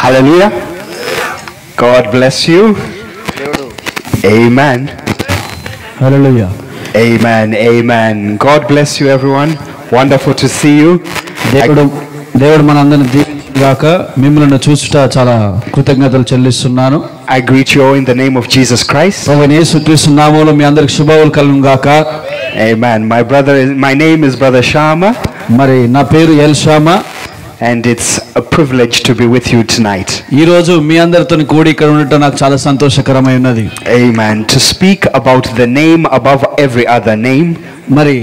Hallelujah. God bless you. Amen. Hallelujah. Amen. Amen. God bless you, everyone. Wonderful to see you. దేవుడు మనందరిని దీవించుగాక. మిమ్మల్ని చూసుట చాలా కృతజ్ఞతలు చెల్లిస్తున్నాను. I greet you all in the name of Jesus Christ. ప్రభువైన యేసుక్రీస్తు నామములో మీ అందరికి శుభములు కలుగును గాక. Amen. My name is Brother Sharma. మరి నా పేరు L Shama. And it's a privilege to be with you tonight. ఈ రోజు మీ అందరితో కూడి ఇక్కడ ఉండటం నాకు చాలా సంతోషకరమైనది. Amen. To speak about the name above every other name. మరి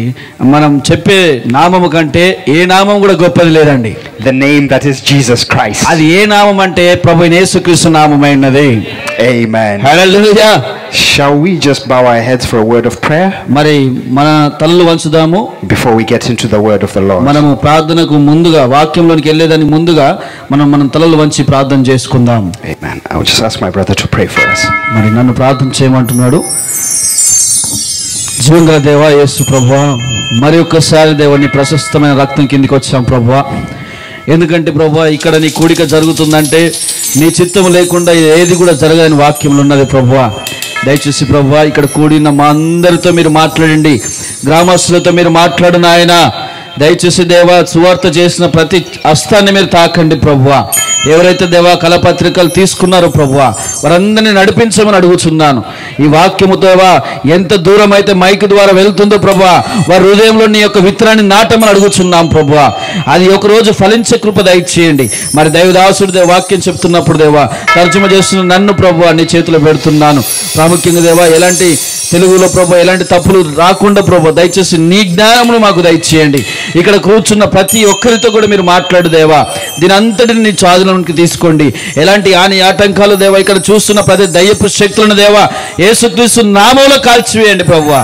మనం చెప్పే నామము కంటే ఏ నామం కూడా గొప్పది లేదండి. The name that is Jesus Christ. అది ఏ నామం అంటే ప్రభువైన యేసుక్రీస్తు నామమైనది. Amen. Hallelujah. Shall we just bow our heads for a word of prayer? మరి మన తలలు వంచుదాము before we get into the word of the Lord. మనము ప్రార్థనకు ముందుగా వాక్యంలోనికి వెళ్ళేదానికి ముందుగా మనం తలలు వంచి ప్రార్థన చేసుకుందాం. Amen. I will just ask my brother to pray for us. మరి నన్ను ప్రార్థన చేయమంటున్నాడు. జీవంగల దేవా యేసు ప్రభువా, మరి ఒక్కసారి దేవుని ప్రశస్తమైన రక్తం కిందికి వచ్చాం ప్రభువా. ఎందుకంటే ప్రభువా ఇక్కడ నీ కూడిక జరుగుతుందంటే నీ చిత్తము లేకుండా ఏది కూడా జరగని వాక్యంలో ఉన్నది ప్రభువా. దయచేసి ప్రభువా ఇక్కడ కూడిన మా అందరితో మీరు మాట్లాడండి, గ్రామస్తులతో మీరు మాట్లాడు నాయన. దయచేసి దేవా సువార్త చేసిన ప్రతి హస్తాన్ని మీరు తాకండి ప్రభువా. ఎవరైతే దేవా కలపత్రికలు తీసుకున్నారో ప్రభువా వారందరినీ నడిపించమని అడుగుతున్నాను. ఈ వాక్యము దేవా ఎంత దూరం అయితే మైక్ ద్వారా వెళ్తుందో ప్రభువా వారి హృదయంలో నీ యొక్క విత్తనాన్ని నాటమని అడుగుతున్నాం ప్రభువా. అది ఒక రోజు ఫలించే కృప దయచేయండి. మరి దైవదాసుడు వాక్యం చెప్తున్నప్పుడు దేవా తర్జుమ చేస్తున్న నన్ను ప్రభువా నీ చేతిలో పెడుతున్నాను. ప్రాముఖ్యంగా దేవా ఎలాంటి తెలుగులో ప్రభు ఎలాంటి తప్పులు రాకుండా ప్రభు దయచేసి నీ జ్ఞానమును మాకు దయచేయండి. ఇక్కడ కూర్చున్న ప్రతి ఒక్కరితో కూడా మీరు మాట్లాడు దేవా. దీని అంతటిని నీ చాదులోనికి తీసుకోండి. ఎలాంటి హాని ఆటంకాలు దేవా ఇక్కడ చూస్తున్న ప్రతి దయ్యపు శక్తులను దేవా యేసుక్రీస్తు నామములో కాల్చివేయండి ప్రభువా.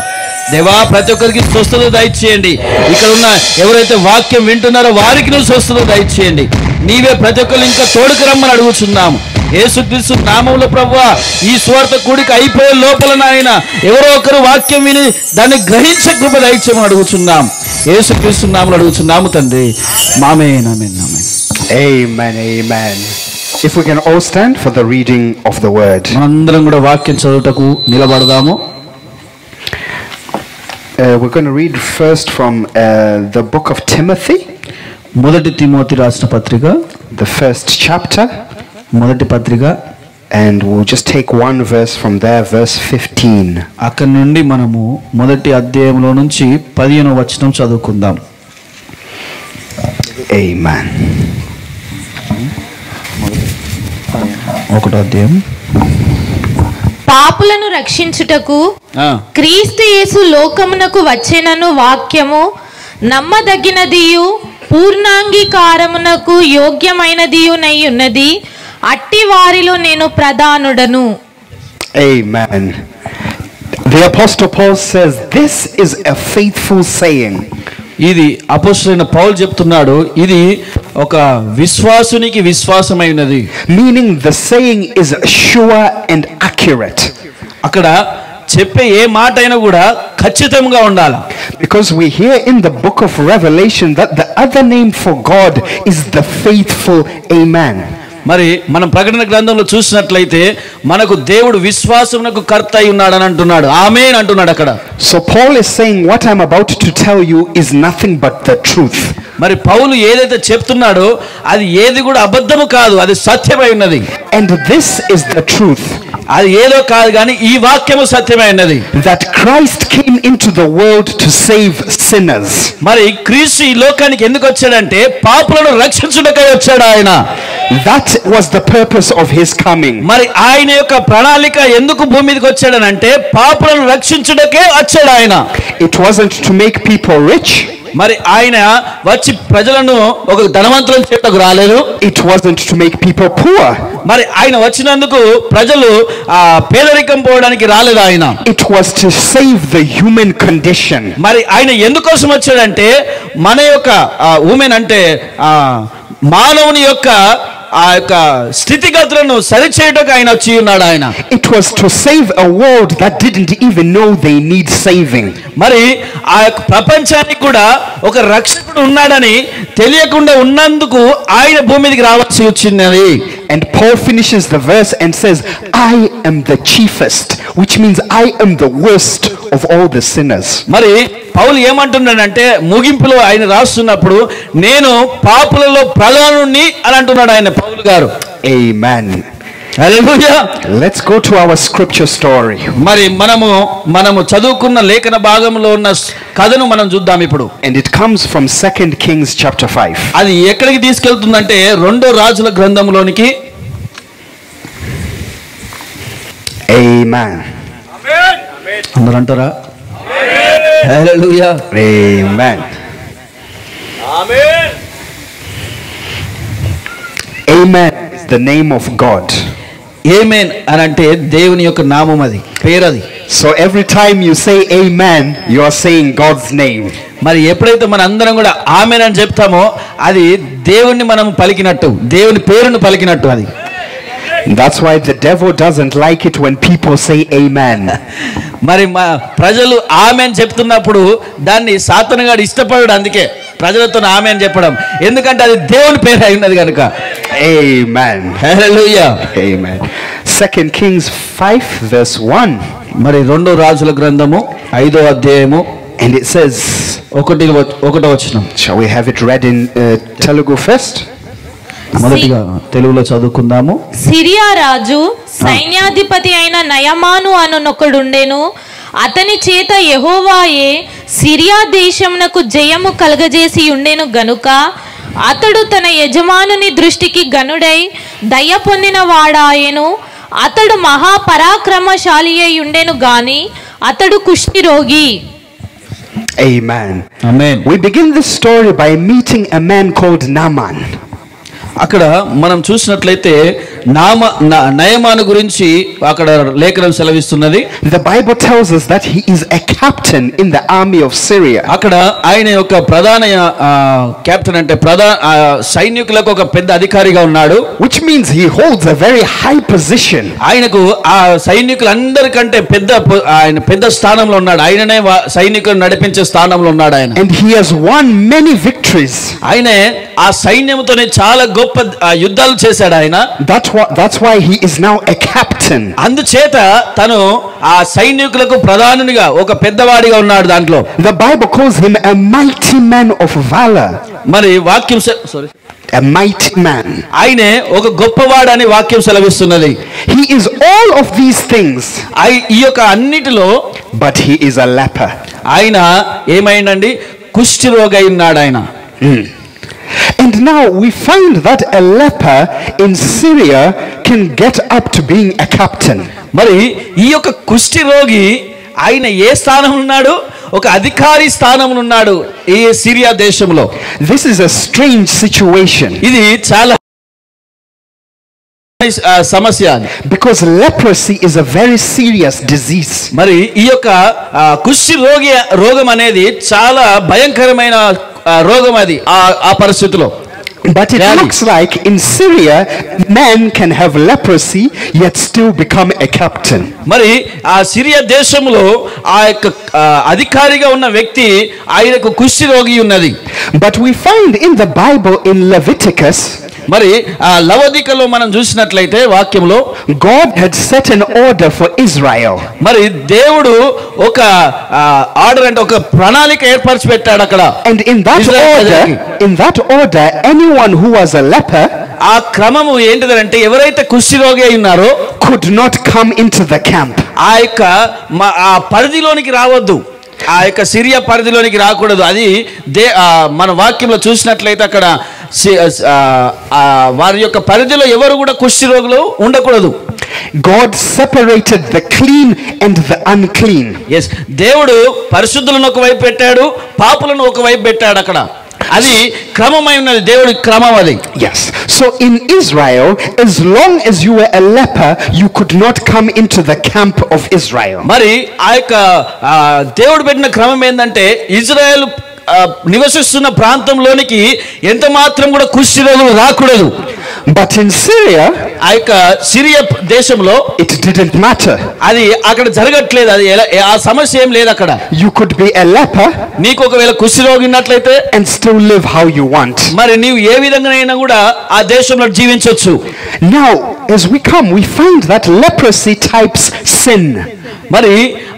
దేవా ప్రతి ఒక్కరికి స్వస్థత దయచేయండి. ఇక్కడ ఉన్న ఎవరైతే వాక్యం వింటున్నారో వారికి నువ్వు స్వస్థత దయచేయండి. నీవే ప్రతి ఒక్కరు ఇంకా తోడుకు రమ్మని అడుగుతున్నాము యేసుక్రీస్తు నామములో ప్రభువా. ఈ సువార్త కూడిక అయిపోయే లోపల నాయన ఎవరో ఒకరు వాక్యం విని దాన్ని గ్రహించే కృప దయచేయమని అడుగుతున్నాం. యేసుక్రీస్తు నామములో అడుగుతున్నాము తండ్రి. ఆమేన్ ఆమేన్ ఆమేన్. Amen. Amen. If we can all stand for the reading of the word. మనందరం కూడా వాక్యం చదువుటకు నిలబడదాము. We're going to read first from the book of Timothy. మొదటి తిమోతి రాసిన పత్రిక, the first chapter. మొదటి పత్రిక. And we'll just take one verse from there, verse 15. అక్కడి నుండి మనము మొదటి అధ్యాయంలో నుంచి 15వ వచనం చదువుకుందాం. Amen. ఒకటో అధ్యాయం. పాపులను రక్షించుటకు క్రీస్తు యేసు లోకమునకు వచ్చెనను వాక్యము నమ్మదగినదియు పూర్ణాంగీకారమునకు యోగ్యమైనదియునై ఉన్నది. అట్టి వారిలో నేను ప్రధానుడను. Amen. The Apostle Paul says this is a faithful saying. ఇది అపోస్తలుడైన పౌలు చెప్తున్నాడు, ఇది ఒక విశ్వాసునికి విశ్వాసమైనది. Meaning the saying is sure and accurate. అక్కడ చెప్పే ఏ మాట అయినా కూడా ఖచ్చితంగా ఉండాలి. Because we hear in the book of Revelation that the other name for God is the faithful. Amen. మరి మనం ప్రకటన గ్రంథంలో చూసినట్లయితే మనకు దేవుడు విశ్వాసమునకు కర్త అయి ఉన్నాడని అంటున్నాడు. ఆమేన్ అంటున్నాడు అక్కడ. So Paul is saying what I'm about to tell you is nothing but the truth. మరి పౌలు ఏదైతే చెప్తున్నాడో అది ఏది కూడా అబద్ధము కాదు, అది సత్యమై ఉన్నది. And this is the truth. అది ఏదో కాదు కానీ ఈ వాక్యము సత్యమైనది. That Christ came into the world to save sinners. మరి క్రీస్తు ఈ లోకానికి ఎందుకు వచ్చాడంటే పాపులను రక్షించుటకై వచ్చాడు ఆయన. That was the purpose of his coming. మరి ఆయన యొక్క ప్రణాళిక ఎందుకు భూమి మీదకి వచ్చాడనంటే పాపులను రక్షించుటకే వచ్చాడు ఆయన. It wasn't to make people rich. మరి ఆయన వచ్చి ప్రజలను ఒక ధనవంతులను చేయటకు రాలేదు. It wasn't to make people poor. మరి ఆయన వచ్చినందుకు ప్రజలు పేదరికం పోవడానికి రాలేదు ఆయన. It was to save the human condition. మరి ఆయన ఎందుకోసం వచ్చాడంటే మన యొక్క ఉమెన్ అంటే మానవుని యొక్క ఆ యొక్క స్థితిగతులను సరిచేయడానికి ఆయన వచ్చి ఉన్నాడు. ఆయన It was to save a world that didn't even know they need saving. మరి ఆ యొక్క ప్రపంచానికి కూడా ఒక రక్షకుడు ఉన్నాడని తెలియకుండా ఉన్నందుకు ఆయన భూమి మీదకి రావాల్సి వచ్చింది. And Paul finishes the verse and says, I am the chiefest, which means I am the worst of all the sinners. మరి పౌలు ఏమంటున్నాడంటే ముగింపులో ఆయన రాస్తున్నప్పుడు నేను పాపులలో ప్రధానుణ్ణి అని అంటున్నాడు ఆయన పౌలు గారు. Amen. Hallelujah. Let's go to our scripture story. మరి మనము చదువుకున్న లేఖన భాగంలో ఉన్న కథను మనం చూద్దాం ఇప్పుడు. And it comes from 2 Kings chapter 5. అది ఎక్కడికి తీసుకెళ్తుందంటే రెండో రాజుల గ్రంథంలోనికి. Amen. అందరూ అంటారా? హల్లెలూయా. Amen. Amen. Amen is the name of God. ఆమేన్ అని అంటే దేవుని యొక్క నామం, అది పేరు అది. So every time you say amen, you are saying God's name. మరి ఎప్పుడైతే మన అందరం కూడా ఆమేన్ అని చెప్తామో అది దేవుణ్ణి మనం పలికినట్టు, దేవుని పేరును పలికినట్టు అది. That's why the devil doesn't like it when people say amen. మరి ప్రజలు ఆమేన్ చెప్తున్నప్పుడు దాన్ని సాతానుగాడు ఇష్టపడడు. అందుకే ప్రజలతో ఆమేన్ చెప్పడం, ఎందుకంటే అది దేవుని పేరు అయి ఉన్నది కనుక. Amen. హల్లెలూయా. Amen. 2 Kings 5 verse 1. మరి రెండో రాజుల గ్రంథము 5వ అధ్యాయము And it says, 1వ వచనం. shall we have it read in Telugu first? మొదటిగా తెలుగులో చదువుకుందాము. సిరియా రాజు సైన్యాధిపతి అయిన నయమాను అనునొకడుండెను. అతని చేత యెహోవాయే సిరియా దేశమునకు జయము కలగజేసి ఉండెను గనుక అతడు తన యజమానుని దృష్టికి గనుడై దయ పొందిన వాడాయెను. అతడు మహాపరాక్రమశాలి అయి ఉండెను గాని అతడు కుష్ఠిరోగి. Amen. Amen. We begin this story by meeting a man called Naaman. అక్కడ మనం చూసినట్లయితే నయమాను గురించి అక్కడ లేఖనం సెలవిస్తున్నది. The Bible tells us that he is a captain in the army of Syria. అక్కడ ఆయన యొక్క ప్రధాన కెప్టెన్ అంటే సైనికులకు ఒక పెద్ద అధికారిగా ఉన్నాడు. Which means he holds a very high position. ఆయనకు ఆ సైనికులందరికంటే ఆయన పెద్ద స్థానంలో ఉన్నాడు. ఆయననే సైనికులు నడిపించే స్థానంలో ఉన్నాడు ఆయన. And he has won many victories. ఆయనే ఆ సైన్యంతోనే చాలా గొప్ప యుద్ధాలు చేశాడు ఆయన. That's why he is now a captain. అందుచేత తను ఆ సైనికులకు ప్రధానునిగా ఒక పెద్దవాడిగా ఉన్నాడు దాంట్లో. The Bible calls him a mighty man of valor. మరి వాక్యం a mighty man. ఆయనే ఒక గొప్పవాడని వాక్యం సెలవిస్తున్నది. He is all of these things. ఈ యొక్క అన్నిటిలో but he is a leper. ఆయన ఏమైందండి? కుష్ఠరోగి ఉన్నాడు ఆయన. And now we find that a leper in Syria can get up to being a captain. మరి ఈ యొక్క కుష్ఠరోగి ఆయన ఏ స్థానంలో ఉన్నాడు? ఒక అధికారి స్థానంలో ఉన్నాడు ఈ సిరియా దేశంలో. This is a strange situation. ఇది చాలా సమస్య. Because leprosy is a very serious disease. మరి ఈ యొక్క రోగం అనేది చాలా భయంకరమైన రోగం అది ఆ పరిస్థితిలో. But it looks like in Syria man can have leprosy yet still become a captain. మరి ఆ సిరియా దేశంలో ఆ యొక్క అధికారిగా ఉన్న వ్యక్తి ఆయనకు కుష్ఠరోగి ఉన్నది. But we find in the Bible in Leviticus, మరి ఆ లవదికలో మనం చూసినట్లయితే వాక్యంలో God had set an order for Israel. మరి దేవుడు ఒక ఆర్డర్ అంటే ఒక ప్రణాళిక ఏర్పరిచి పెట్టాడు అక్కడ. And in that order anyone who was a leper, ఆ క్రమము ఏంటిదంటే ఎవరైతే కుష్ఠరోగి అయి ఉన్నారో could not come into the camp. ఆ యొక్క ఆ పరిధిలోనికి రావద్దు. ఆ యొక్క సిరియా పరిధిలోనికి రాకూడదు. అది మన వాక్యంలో చూసినట్లయితే అక్కడ వారి యొక్క పరిధిలో ఎవరు కూడా కుష్ఠరోగులు ఉండకూడదు. God separated the clean and the unclean. yes, దేవుడు పరిశుద్ధులను ఒకవైపు పెట్టాడు, పాపులను ఒకవైపు పెట్టాడు అక్కడ. అది క్రమమై ఉన్నది, దేవుడి క్రమం అది. Yes. So in Israel, as long as you were a leper, you could not come into the camp of Israel. మరి ఆ యొక్క దేవుడు పెట్టిన క్రమం ఏంటంటే ఇజ్రాయెల్ నివసిస్తున్న ప్రాంతంలోనికి ఎంత మాత్రం కూడా కుష్టి రోగులు రాకూడదు. But in Syria, ఆ యొక్క సిరియా దేశంలో it didn't matter. అది అక్కడ జరగట్లేదు. అది ఆ సమస్య ఏం లేదు అక్కడ. You could be a leper నీకు ఒకవేళ కుష్టి రోగి ఉన్నట్లయితే and still live how you want. మరి నీవు ఏ విధంగానైనా కూడా ఆ దేశంలో జీవించవచ్చు. Now, as we come, we find that leprosy types sin. మరి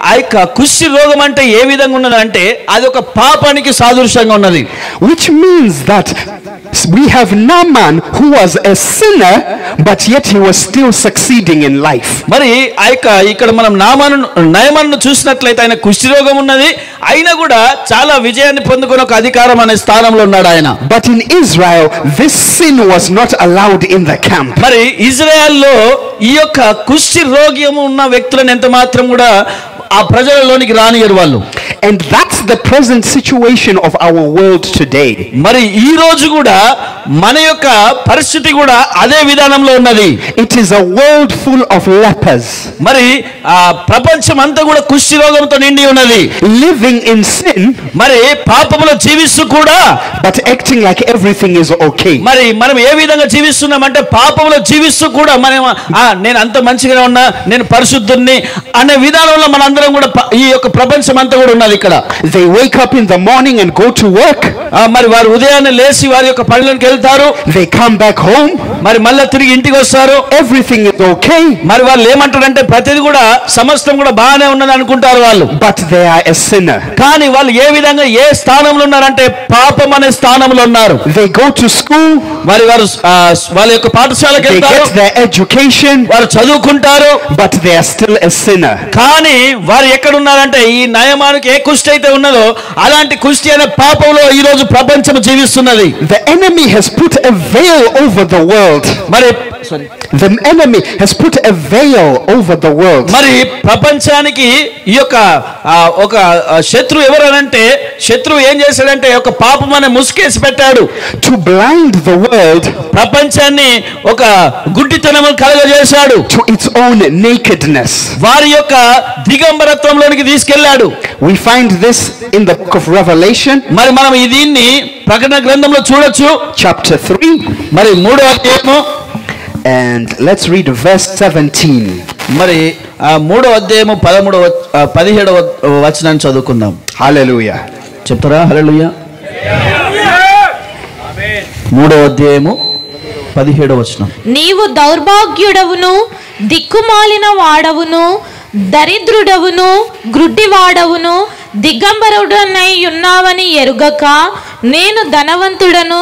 ఆ యొక్క కుష్టి రోగం అంటే ఏ విధంగా ఉన్నదంటే అది ఒక పాపానికి సాదృశ్యంగా ఉన్నది. Which means that we have Naaman who was a sinner, but yet he was still succeeding in life. మరి ఆ యొక్క ఇక్కడ మనం నయమాను చూసినట్లయితే ఆయన కుష్టి రోగం ఉన్నది, అయినా కూడా చాలా విజయాన్ని పొందుకుని ఒక అధికారం అనే స్థానంలో ఉన్నాడు ఆయన. But in Israel, this sin was not allowed in the camp. మరి ఇజ్రాయెల్లో ఈ యొక్క కుష్టి రోగం ఉన్న వ్యక్తులను ఎంత మాత్రం కూడా ఆ ప్రజలలోనికి రానియరు వాళ్ళు. And that's the present situation of our world today. మరి ఈ రోజు కూడా మన యొక్క పరిస్థితి కూడా అదే విధానంలో ఉన్నది. It is a world full of lepers. మరి ఆ ప్రపంచం అంతా కూడా కుష్టి రోగంతో నిండి ఉన్నది. Living in sin, మరి పాపములో జీవిస్తూ కూడా but acting like everything is okay. మరి మనం ఏ విధంగా జీవిస్తున్నామంటే పాపములో జీవిస్తూ కూడా మనం నేను అంత మంచిగా ఉన్నా, నేను పరిశుద్ధుణ్ణి అనే విధానంలో మనందరం కూడా ఈ యొక్క ప్రపంచం అంతా కూడా ఉన్నది ఇక్కడ. They wake up in the morning and go to work. మరి వారు ఉదయాన్నే లేచి వారి యొక్క పనులకు వెళ్తారు. They come back home. మరి మళ్ళీ తిరిగి ఇంటికి వస్తారు. Everything is okay. మరి వాళ్ళు ఏమంటారంటే ప్రతిది కూడా సమస్తం కూడా బాగానే ఉన్నది అనుకుంటారు వాళ్ళు. But they are a sinner. కానీ వాళ్ళు ఏ విధంగా ఏ స్థానంలో ఉన్నారంటే పాపం అనే స్థానంలో ఉన్నారు. They go to school. మరి వారు వాళ్ళ యొక్క పాఠశాలకు They వెళ్తారు. get their education. వారు చదువుకుంటారు. But they are still a sinner. కానీ వారు ఎక్కడ ఉన్నారంటే ఈ నయమానికి ఏ కుష్టి అయితే ఉన్నదో అలాంటి కుష్టి అనే పాపంలో ఈ రోజు ప్రపంచం జీవిస్తున్నది. The enemy has put a veil over the world. మరి The enemy has put a veil over the world. మరి ప్రపంచానికి ఈ యొక్క ఒక శత్రువు ఎవరనంటే శత్రువు ఏం చేశాడంటే ఒక పాపం అనే ముసుకేసి పెట్టాడు. To blind the world, ప్రపంచాన్ని ఒక గుడ్డితనము కలగజేశాడు. to its own nakedness. వారి యొక్క దిగంబరత్వంలోనికి తీసుకెళ్లాడు. We find this in the book of Revelation. మరి మనం దీన్ని ప్రకటన గ్రంథంలో చూడొచ్చు. Chapter 3. మరి 3వ అధ్యాయము And let's read verse 17. మరి 3వ అధ్యాయము 17వ వచనాన్ని చదువుకుందాం. Hallelujah. చెప్తారా? హల్లెలూయా. 3వ అధ్యాయము 17వ వచనం. నీవు దౌర్భాగ్యుడవును, దిక్కుమాలిన వాడవును, దరిద్రుడవును, గ్రుడ్డివాడవును, దిగంబరుడనై ఉన్నావని ఎరుగక నేను ధనవంతుడను,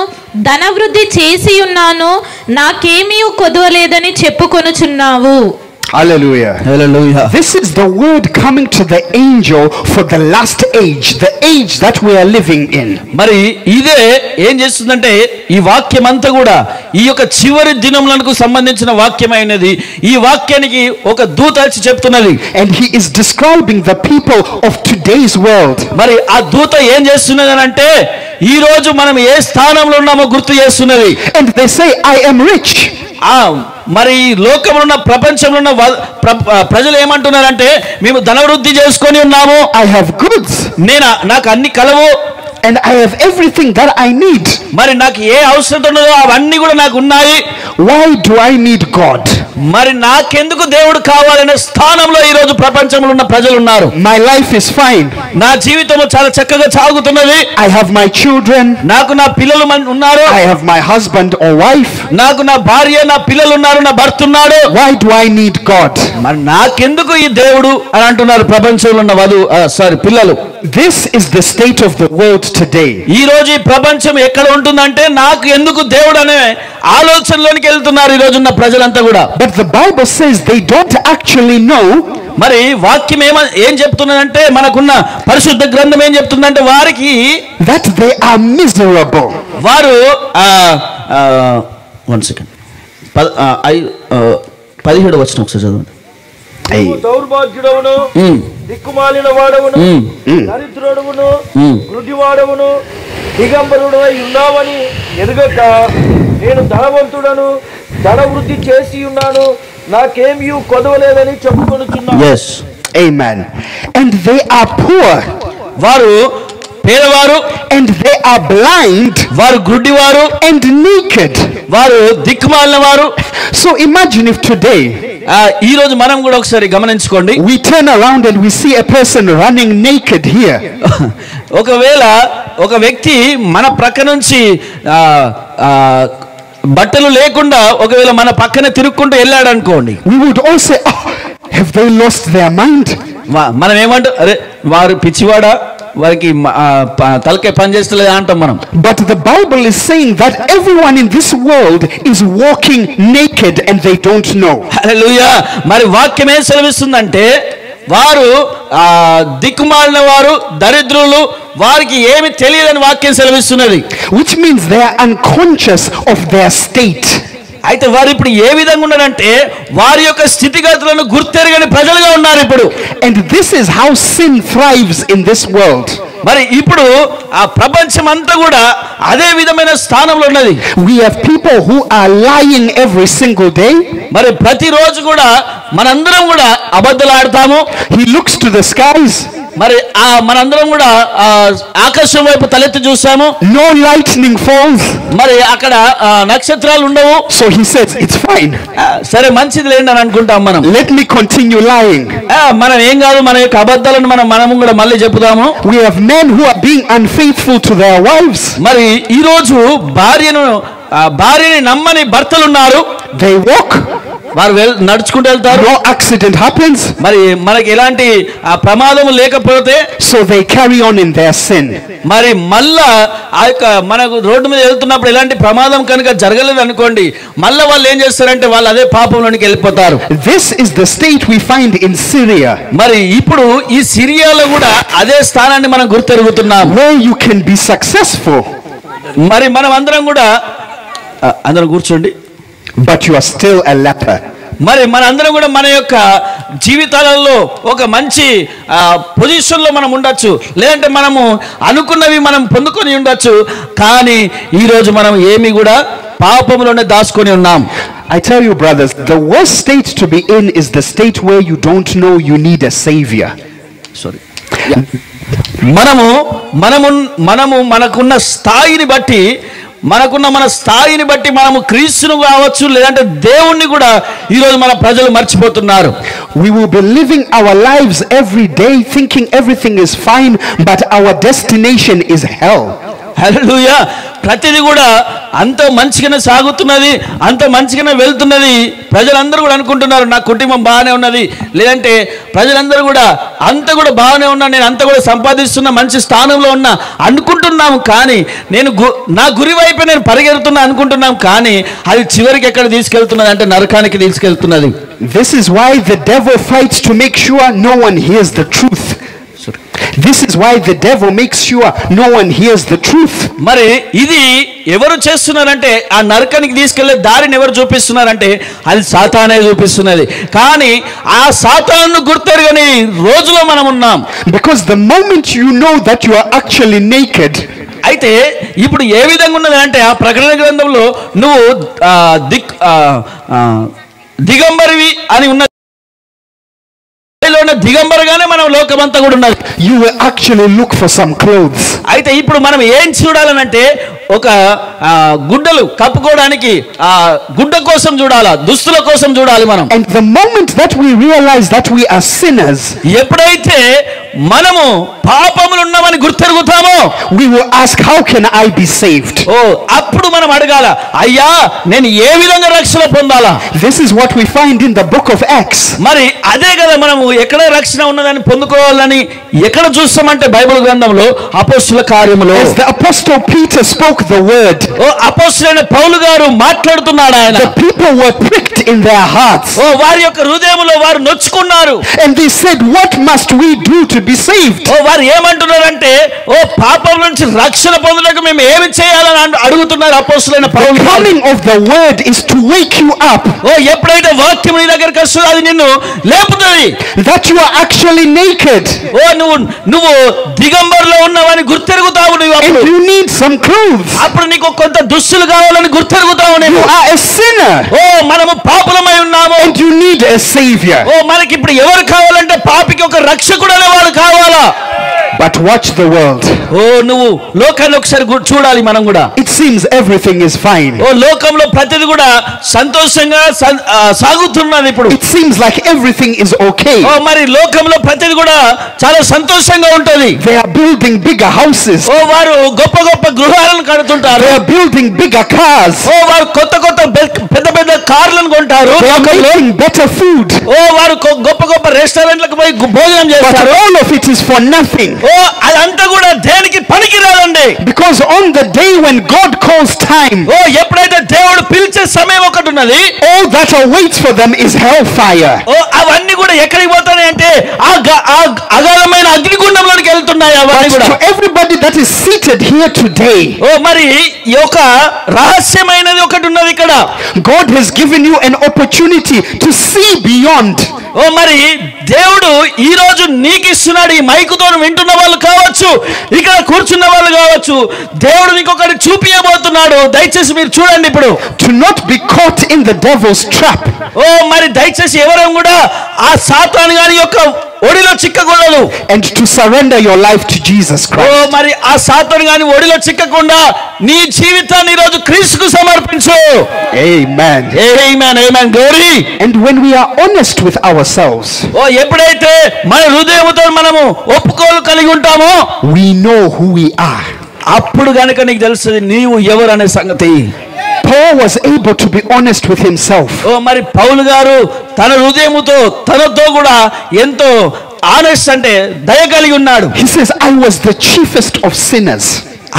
ధనవృద్ధి చేసి ఉన్నాను, నాకేమీ కొదవలేదని చెప్పుకొనుచున్నావు. Hallelujah. Hallelujah. This is the word coming to the angel for the last age, the age that we are living in. మరి ఇదే ఏం చేస్తుందంటే ఈ వాక్యం అంతా కూడా ఈ యొక్క చివరి దినములకు సంబంధించిన వాక్యమైనది. ఈ వాక్యానికి ఒక దూత వచ్చి చెప్తున్నది. And he is describing the people of today's world. మరి ఆ దూత ఏం చేస్తున్నది అంటే ఈ రోజు మనం ఏ స్థానంలో ఉన్నామో గుర్తు చేస్తున్నది. And they say, I am rich. మరి ఈ లోకంలో ఉన్న ప్రపంచంలో ఉన్న ప్రజలు ఏమంటున్నారంటే మేము ధనవృద్ధి చేసుకొని ఉన్నాము. I have goods. నాకు అన్ని కలవు. And I have everything that I need. మరి నాకు ఏ అవసరం ఉన్నదో అవన్నీ కూడా నాకు ఉన్నాయి. Why do I need God? మరి నాకెందుకు దేవుడు కావాలనే స్థానంలో ఈ రోజు ప్రపంచంలో ఉన్న ప్రజలు ఉన్నారు. My life is fine. నా జీవితం చాలా చక్కగా సాగుతున్నది. I have my children. నాకు నా పిల్లలు ఉన్నారు. I have my husband or wife. నాకు నా భార్య, నా పిల్లలు ఉన్నారు, నా భర్త ఉన్నాడు. Why do I need God? మరి నాకెందుకు ఈ దేవుడు అని అంటున్నారు ప్రపంచంలో ఉన్న పిల్లలు. This is the state of the world today. ఈ రోజు ఈ ప్రపంచం ఎక్కడ ఉంటుందంటే నాకు ఎందుకు దేవుడు అనే ఆలోచనలోనికి వెళ్తున్నారు ఈ రోజు ఉన్న ప్రజలంతా కూడా. But the Bible says they don't actually know. మరి వాక్యం ఏం చెప్తున్నదంటే మనకున్న పరిశుద్ధ గ్రంథం ఏం చెప్తుందంటే వారికి that they are miserable. వారు 1 సెకండ్ 17వ వచనం ఒకసారి చదవండి. దౌర్భాగ్యుడవును, దిక్కుమాలిన వాడవును, దరిద్రుడవును, గుడ్డివాడవును, దిగంబరుడై ఉన్నావని ఎరుగక నేను ధనవంతుడను, ధనవృద్ధి చేసి ఉన్నాను, నాకేమీ కొదవలేదని చెప్పుకొనుచున్నాను. Yes. Amen. And they are poor. వారు పేదవారు. and they are blind, వారు గుడ్డివారు, and naked. వారు దిక్కుమాలిన వారు. So imagine if today ఈ రోజు మనం కూడా ఒకసారి గమనించుకోండి, we turn around and we see a person running naked here. ఒకవేళ ఒక వ్యక్తి మన ప్రక్క నుంచి బట్టలు లేకుండా ఒకవేళ మన పక్కనే తిరుక్కుంటూ వెళ్ళాడు అనుకోండి, we would all say, oh, have they lost their mind? మనం ఏమంటాం, అరే వారు పిచ్చివాడా, వారికి తలకే పని చేస్తలేదు అంటాం మనం. But the Bible is saying that everyone in this world is walking naked and they don't know. హల్లెలూయా. మరి వాక్యం ఏం సెలవిస్తుందంటే వారు దిక్కుమాలిన వారు, దరిద్రులు, వారికి ఏమి తెలియదని వాక్యం సెలవిస్తున్నది. Which means they are unconscious of their state. అయితే వారు ఇప్పుడు ఏ విధంగా ఉన్నారంటే వారి యొక్క స్థితిగతులను గుర్తెరగని ప్రజలుగా ఉన్నారు ఇప్పుడు. And this is how sin thrives in this world. మరి ఇప్పుడు ఆ ప్రపంచం అంతా కూడా అదే విధమైన స్థానంలో ఉన్నది. We have people who are lying every single day. మరి ప్రతిరోజు కూడా మనందరం కూడా అబద్ధాలు ఆడతాము. He looks to the skies. మరి మనందరం కూడా ఆకాశం వైపు తలెత్తి చూసాము. No lightning falls. మరి అక్కడ నక్షత్రాలు ఉండవు. So he says it's fine. సరే మంచిది లేండి అని అనుకుంటాం మనం. Let me continue lying. మనం ఏం కాదు, మన యొక్క అబద్ధాలను మనము కూడా మళ్ళీ చెప్పుదాము. We have men who are being unfaithful to their wives. మరి ఈ రోజు భార్యని నమ్మని భర్తలు ఉన్నారు. They walk. వారు నడుచుకుంటూ వెళ్తారు. No accident happens. మరి మనకి ఎలాంటి ప్రమాదం లేకపోతే so they carry on in their sin. మరి మళ్ళా ఆ యొక్క మనకు రోడ్డు మీద వెళ్తున్నప్పుడు ఎలాంటి ప్రమాదం కనుక జరగలేదు అనుకోండి, మళ్ళా వాళ్ళు ఏం చేస్తారంటే వాళ్ళు అదే పాపంలోనికి వెళ్ళిపోతారు. This is the state we find in Syria. మరి ఇప్పుడు ఈ సిరియాలో కూడా అదే స్థానాన్ని మనం గుర్తెరుగుతున్నాం, where you can be successful. మరి మనం అందరం కూడా అందరం కూర్చోండి, but you are still a leper. మరి మనందరం కూడా మన యొక్క జీవితాలలో ఒక మంచి పొజిషన్లో మనం ఉండొచ్చు, లేదంటే మనము అనుకున్నవి మనం పొందుకొని ఉండొచ్చు, కానీ ఈరోజు మనం ఏమి కూడా పాపంలోనే దాచుకొని ఉన్నాం. I tell you brothers, the worst state to be in is the state where you don't know you need a savior. Sorry. మనము మనకున్న స్థాయిని బట్టి మన స్థాయిని బట్టి మనము క్రీస్తును కావచ్చు, లేదంటే దేవుణ్ణి కూడా ఈరోజు మన ప్రజలు మర్చిపోతున్నారు. We will be living our lives every day thinking everything is fine, but our destination is hell. హల్లెలూయా. ప్రతిదీ కూడా అంత మంచిగానే సాగుతున్నది, అంత మంచిగానే వెళ్తున్నది. ప్రజలందరూ కూడా అనుకుంటున్నారు నా కుటుంబం బాగానే ఉన్నది, లేదంటే ప్రజలందరూ కూడా అంత కూడా బాగానే ఉన్నా, నేను అంత కూడా సంపాదిస్తున్నా, మంచి స్థానంలో ఉన్నా అనుకుంటున్నాము. కానీ నా గురి వైపే నేను పరిగెడుతున్నా అనుకుంటున్నాం, కానీ అది చివరికి ఎక్కడ తీసుకెళ్తున్నది అంటే నరకానికి తీసుకెళ్తున్నది. This is why the devil fights to make sure no one hears the truth. This is why the devil makes sure no one hears the truth. మరి ఇది ఎవరు చేస్తున్నారంటే ఆ నరకానికి తీసుకెళ్లే దారిని ఎవరు చూపిస్తున్నారంటే అది సాతానే చూపిస్తున్నది. కానీ ఆ సాతాను గుర్తెరగని రోజులో మనం ఉన్నాం. Because the moment you know that you are actually naked, అయితే ఇప్పుడు ఏ విధంగా ఉన్నది అంటే ఆ ప్రకటన గ్రంథంలో నువ్వు దిగంబరివి అని ఉన్న దిగంబరగానే మనం లోకమంతా కూడా ఉన్నది. you will actually look for some clothes. అయితే ఇప్పుడు మనం ఏం చూడాలనంటే ఒక గుడ్డలు కప్పుకోవడానికి గుడ్డ కోసం చూడాలా, దుస్తుల కోసం చూడాలి మనం. And the moment that we realize that we are sinners, ఎప్పుడైతే మనము పాపములు ఉన్నామని గుర్తెరుగుతామో we will ask, how can I be saved? అప్పుడు మనం అడగాల, అయ్యా నేను ఏ విధంగా రక్షణ పొందాలా. This is what we find in the book of Acts. మరి అదే కదా మనము ఎక్కడ రక్షణ ఉన్నదని పొందుకోవాలని ఎక్కడ చూస్తామంటే బైబిల్ గ్రంథంలో అపోస్తుల కార్యములో As the apostle Peter spoke the word, అపోస్తులైన పౌలు గారు మాట్లాడుతున్నాడు. ఆయన the people were pricked in their hearts. వారి యొక్క హృదయములో వారు నొచ్చుకున్నారు. And they said, what must we do to be saved? వారు ఏమంటున్నారంటే పాపం నుంచి రక్షణ పొందడానికి మేము ఏమి చేయాలని అడుగుతున్నారు అపోస్తులైన పౌలు. The coming of the word is to wake you up. ఎప్పుడైతే వాక్యం నీ దగ్గరికి వస్తుందో అది నిన్ను లేపుతుంది. That you are actually naked. నువ్వు దిగంబర్లో ఉన్నావని గుర్తెరుగుతావు. And you need some clothes. అప్పుడు నీకు కొంత దుస్తులు కావాలని గుర్తెరుగుతావు. You are a sinner. మనము పాపులమై ఉన్నాము. And you need a savior. మనకి ఇప్పుడు ఎవరు కావాలంటే పాపికి ఒక రక్షకుడు అనేవాడు కావాలా. But watch the world. ఓ నువ్వు లోకాన్ని ఒకసారి చూడాలి మనం కూడా. It seems everything is fine. ఓ లోకంలో ప్రతిది కూడా సంతోషంగా సాగుతున్నది ఇప్పుడు. It seems like everything is okay. ఓ మరి లోకంలో ప్రతిది కూడా చాలా సంతోషంగా ఉంటుంది. They are building bigger houses. ఓ వారు గొప్ప గొప్ప గృహాలను కడుతుంటారు. They are building bigger cars. ఓ వారు కొత్త కొత్త పెద్ద పెద్ద కార్లను కొంటారు. They are making better food. ఓ వారు గొప్ప గొప్ప రెస్టారెంట్లకు పోయి భోజనం చేస్తారు. But all of it is for nothing. ఓ అదంతా కూడా దేనికి పనికి రాదండి. Because on the day when God calls time, ఓ ఎప్పుడైతే దేవుడు పిలిచే సమయం ఒకటి ఉన్నది, all that awaits for them is hellfire. ఓ అవన్నీ కూడా ఎక్కడికి పోతాయి అంటే ఆ అగాధమైన అగ్నిగుండంలోకి వెళ్తున్నాయి అవన్నీ కూడా. To everybody that is seated here today, ఓ మరి ఈ యొక్క రహస్యమైనది ఒకటి ఉన్నది ఇక్కడ. God has given you an opportunity to see beyond. ఓ మరి దేవుడు ఈ రోజు నీకు ఇస్తున్నాడు. ఈ మైకుతో వింటున్న వాళ్ళు కావచ్చు, ఇక్కడ కూర్చున్న వాళ్ళు కావచ్చు, దేవుడు నీకు ఒకటి చూపించబోతున్నాడు. దయచేసి మీరు చూడండి ఇప్పుడు. To not be caught in the devil's trap. ఓ మరి దయచేసి ఎవరం కూడా ఆ సాతాను గాని యొక్క ఒడిలో చిక్కకూడదు. And to surrender your life to Jesus oh Christ. మరి ఆ సాతాను గాని ఒడిలో చిక్కకుండా నీ జీవితాన్ని ఈ రోజు క్రీస్తుకు సమర్పించు. Amen. Amen amen glory. And when we are honest with ourselves, ఓ ఎప్పుడైతే మన హృదయంతో మనము ఒప్పుకోలు కలిగి ఉంటామో, we know who we are. అప్పుడు గనుక నీకు తెలుస్తుంది నీవు ఎవరు అనే సంగతి. Paul was able to be honest with himself. ఓ మరి పౌలు గారు తన హృదయముతో తనతో కూడా ఎంతో ఆనెస్ట్ అంటే దయ కలిగి ఉన్నాడు. He says, I was the chiefest of sinners.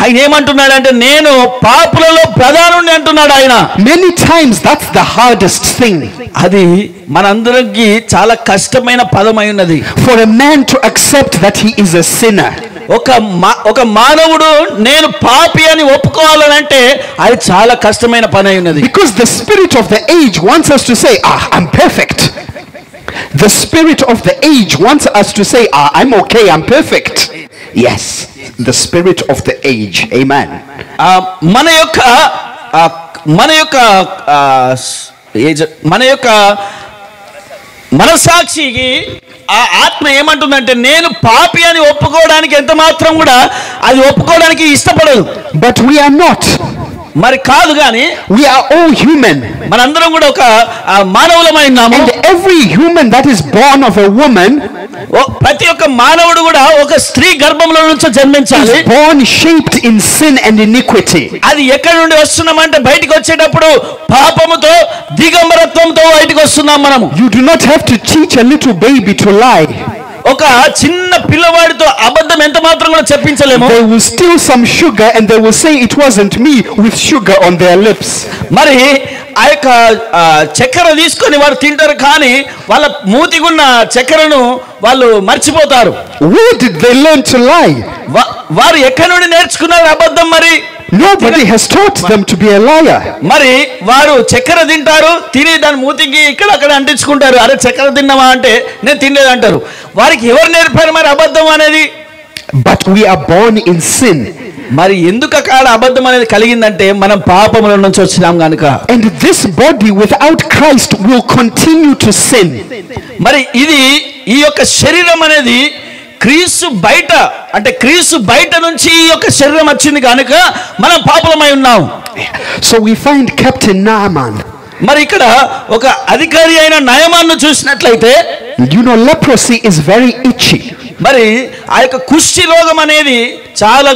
ఆయన ఏమంటున్నాడంటే నేను పాపులలో ప్రధానుడిని అంటున్నాడు ఆయన. Many times that's the hardest thing. అది మనందరికి చాలా కష్టమైన పదమై ఉన్నది. For a man to accept that he is a sinner. ఒక మానవుడు నేను పాపి అని ఒప్పుకోవాలంటే అది చాలా కష్టమైన పని అయి ఉన్నది. Because the spirit of the age wants us to say, I'm perfect. The spirit of the age wants us to say, I'm okay, I'm perfect. Yes, the spirit of the age. Amen. మన యొక్క మనసాక్షికి ఆ ఆత్మ ఏమంటుందంటే నేను పాపి అని ఒప్పుకోవడానికి ఎంత మాత్రం కూడా అది ఒప్పుకోవడానికి ఇష్టపడదు. But we are not. మరి కాదు గాని we are all human. మనందరం కూడా ఒక మానవులమై ఉన్నాము. And every human that is born of a woman, ప్రతి ఒక్క మానవుడు కూడా ఒక స్త్రీ గర్భంలో నుంచి జన్మించాలి. is born shaped in sin and iniquity. అది ఎక్కడి నుండి వస్తున్నామంటే బయటికి వచ్చేటప్పుడు పాపముతో దిగంబరత్వంతో బయటికి వస్తున్నాం మనము. You do not have to teach a little baby to lie. ఒక చిన్న పిల్లవాడితో అబద్ధం ఎంత మాత్రం కూడా చెప్పించలేము. They will steal some sugar and they will say it wasn't me with sugar on their lips. మరి ఆ యొక్క చక్కెర తీసుకొని వారు తింటారు కానీ వాళ్ళ మూతిగున్న చక్కెరను వాళ్ళు మర్చిపోతారు. Where did they learn to lie? వారు ఎక్కడి నుండి నేర్చుకున్నారు అబద్ధం? మరి nobody has taught them to be a liar. మరి వారు చక్కెర తింటారు, తిని దాని మూతికి ఇక్కడ అక్కడ అంటించుకుంటారు. అరే చక్కెర తిన్నావా అంటే నేను తినలేదు అంటారు. వారికి ఎవరు నేర్పారు మరి అబద్ధం అనేది? But we are born in sin. మరి ఎందుకు అక్కడ అబద్ధం అనేది కలిగిందంటే మనం పాపముల నుంచి వచ్చినాం గనుక. And this body without Christ will continue to sin. మరి ఇది ఈ యొక్క శరీరం అనేది క్రీస్తు బయట అంటే క్రీస్తు బయట నుంచి ఈ యొక్క శరీరం వచ్చింది కనుక మనం పాపులమై ఉన్నాం. So we find Captain Naaman. మరి ఇక్కడ ఒక అధికారి అయిన నయమాన్ను చూసినట్లయితే leprosy is very itchy. మరి ఆ యొక్క కుష్టి రోగం అనేది చాలా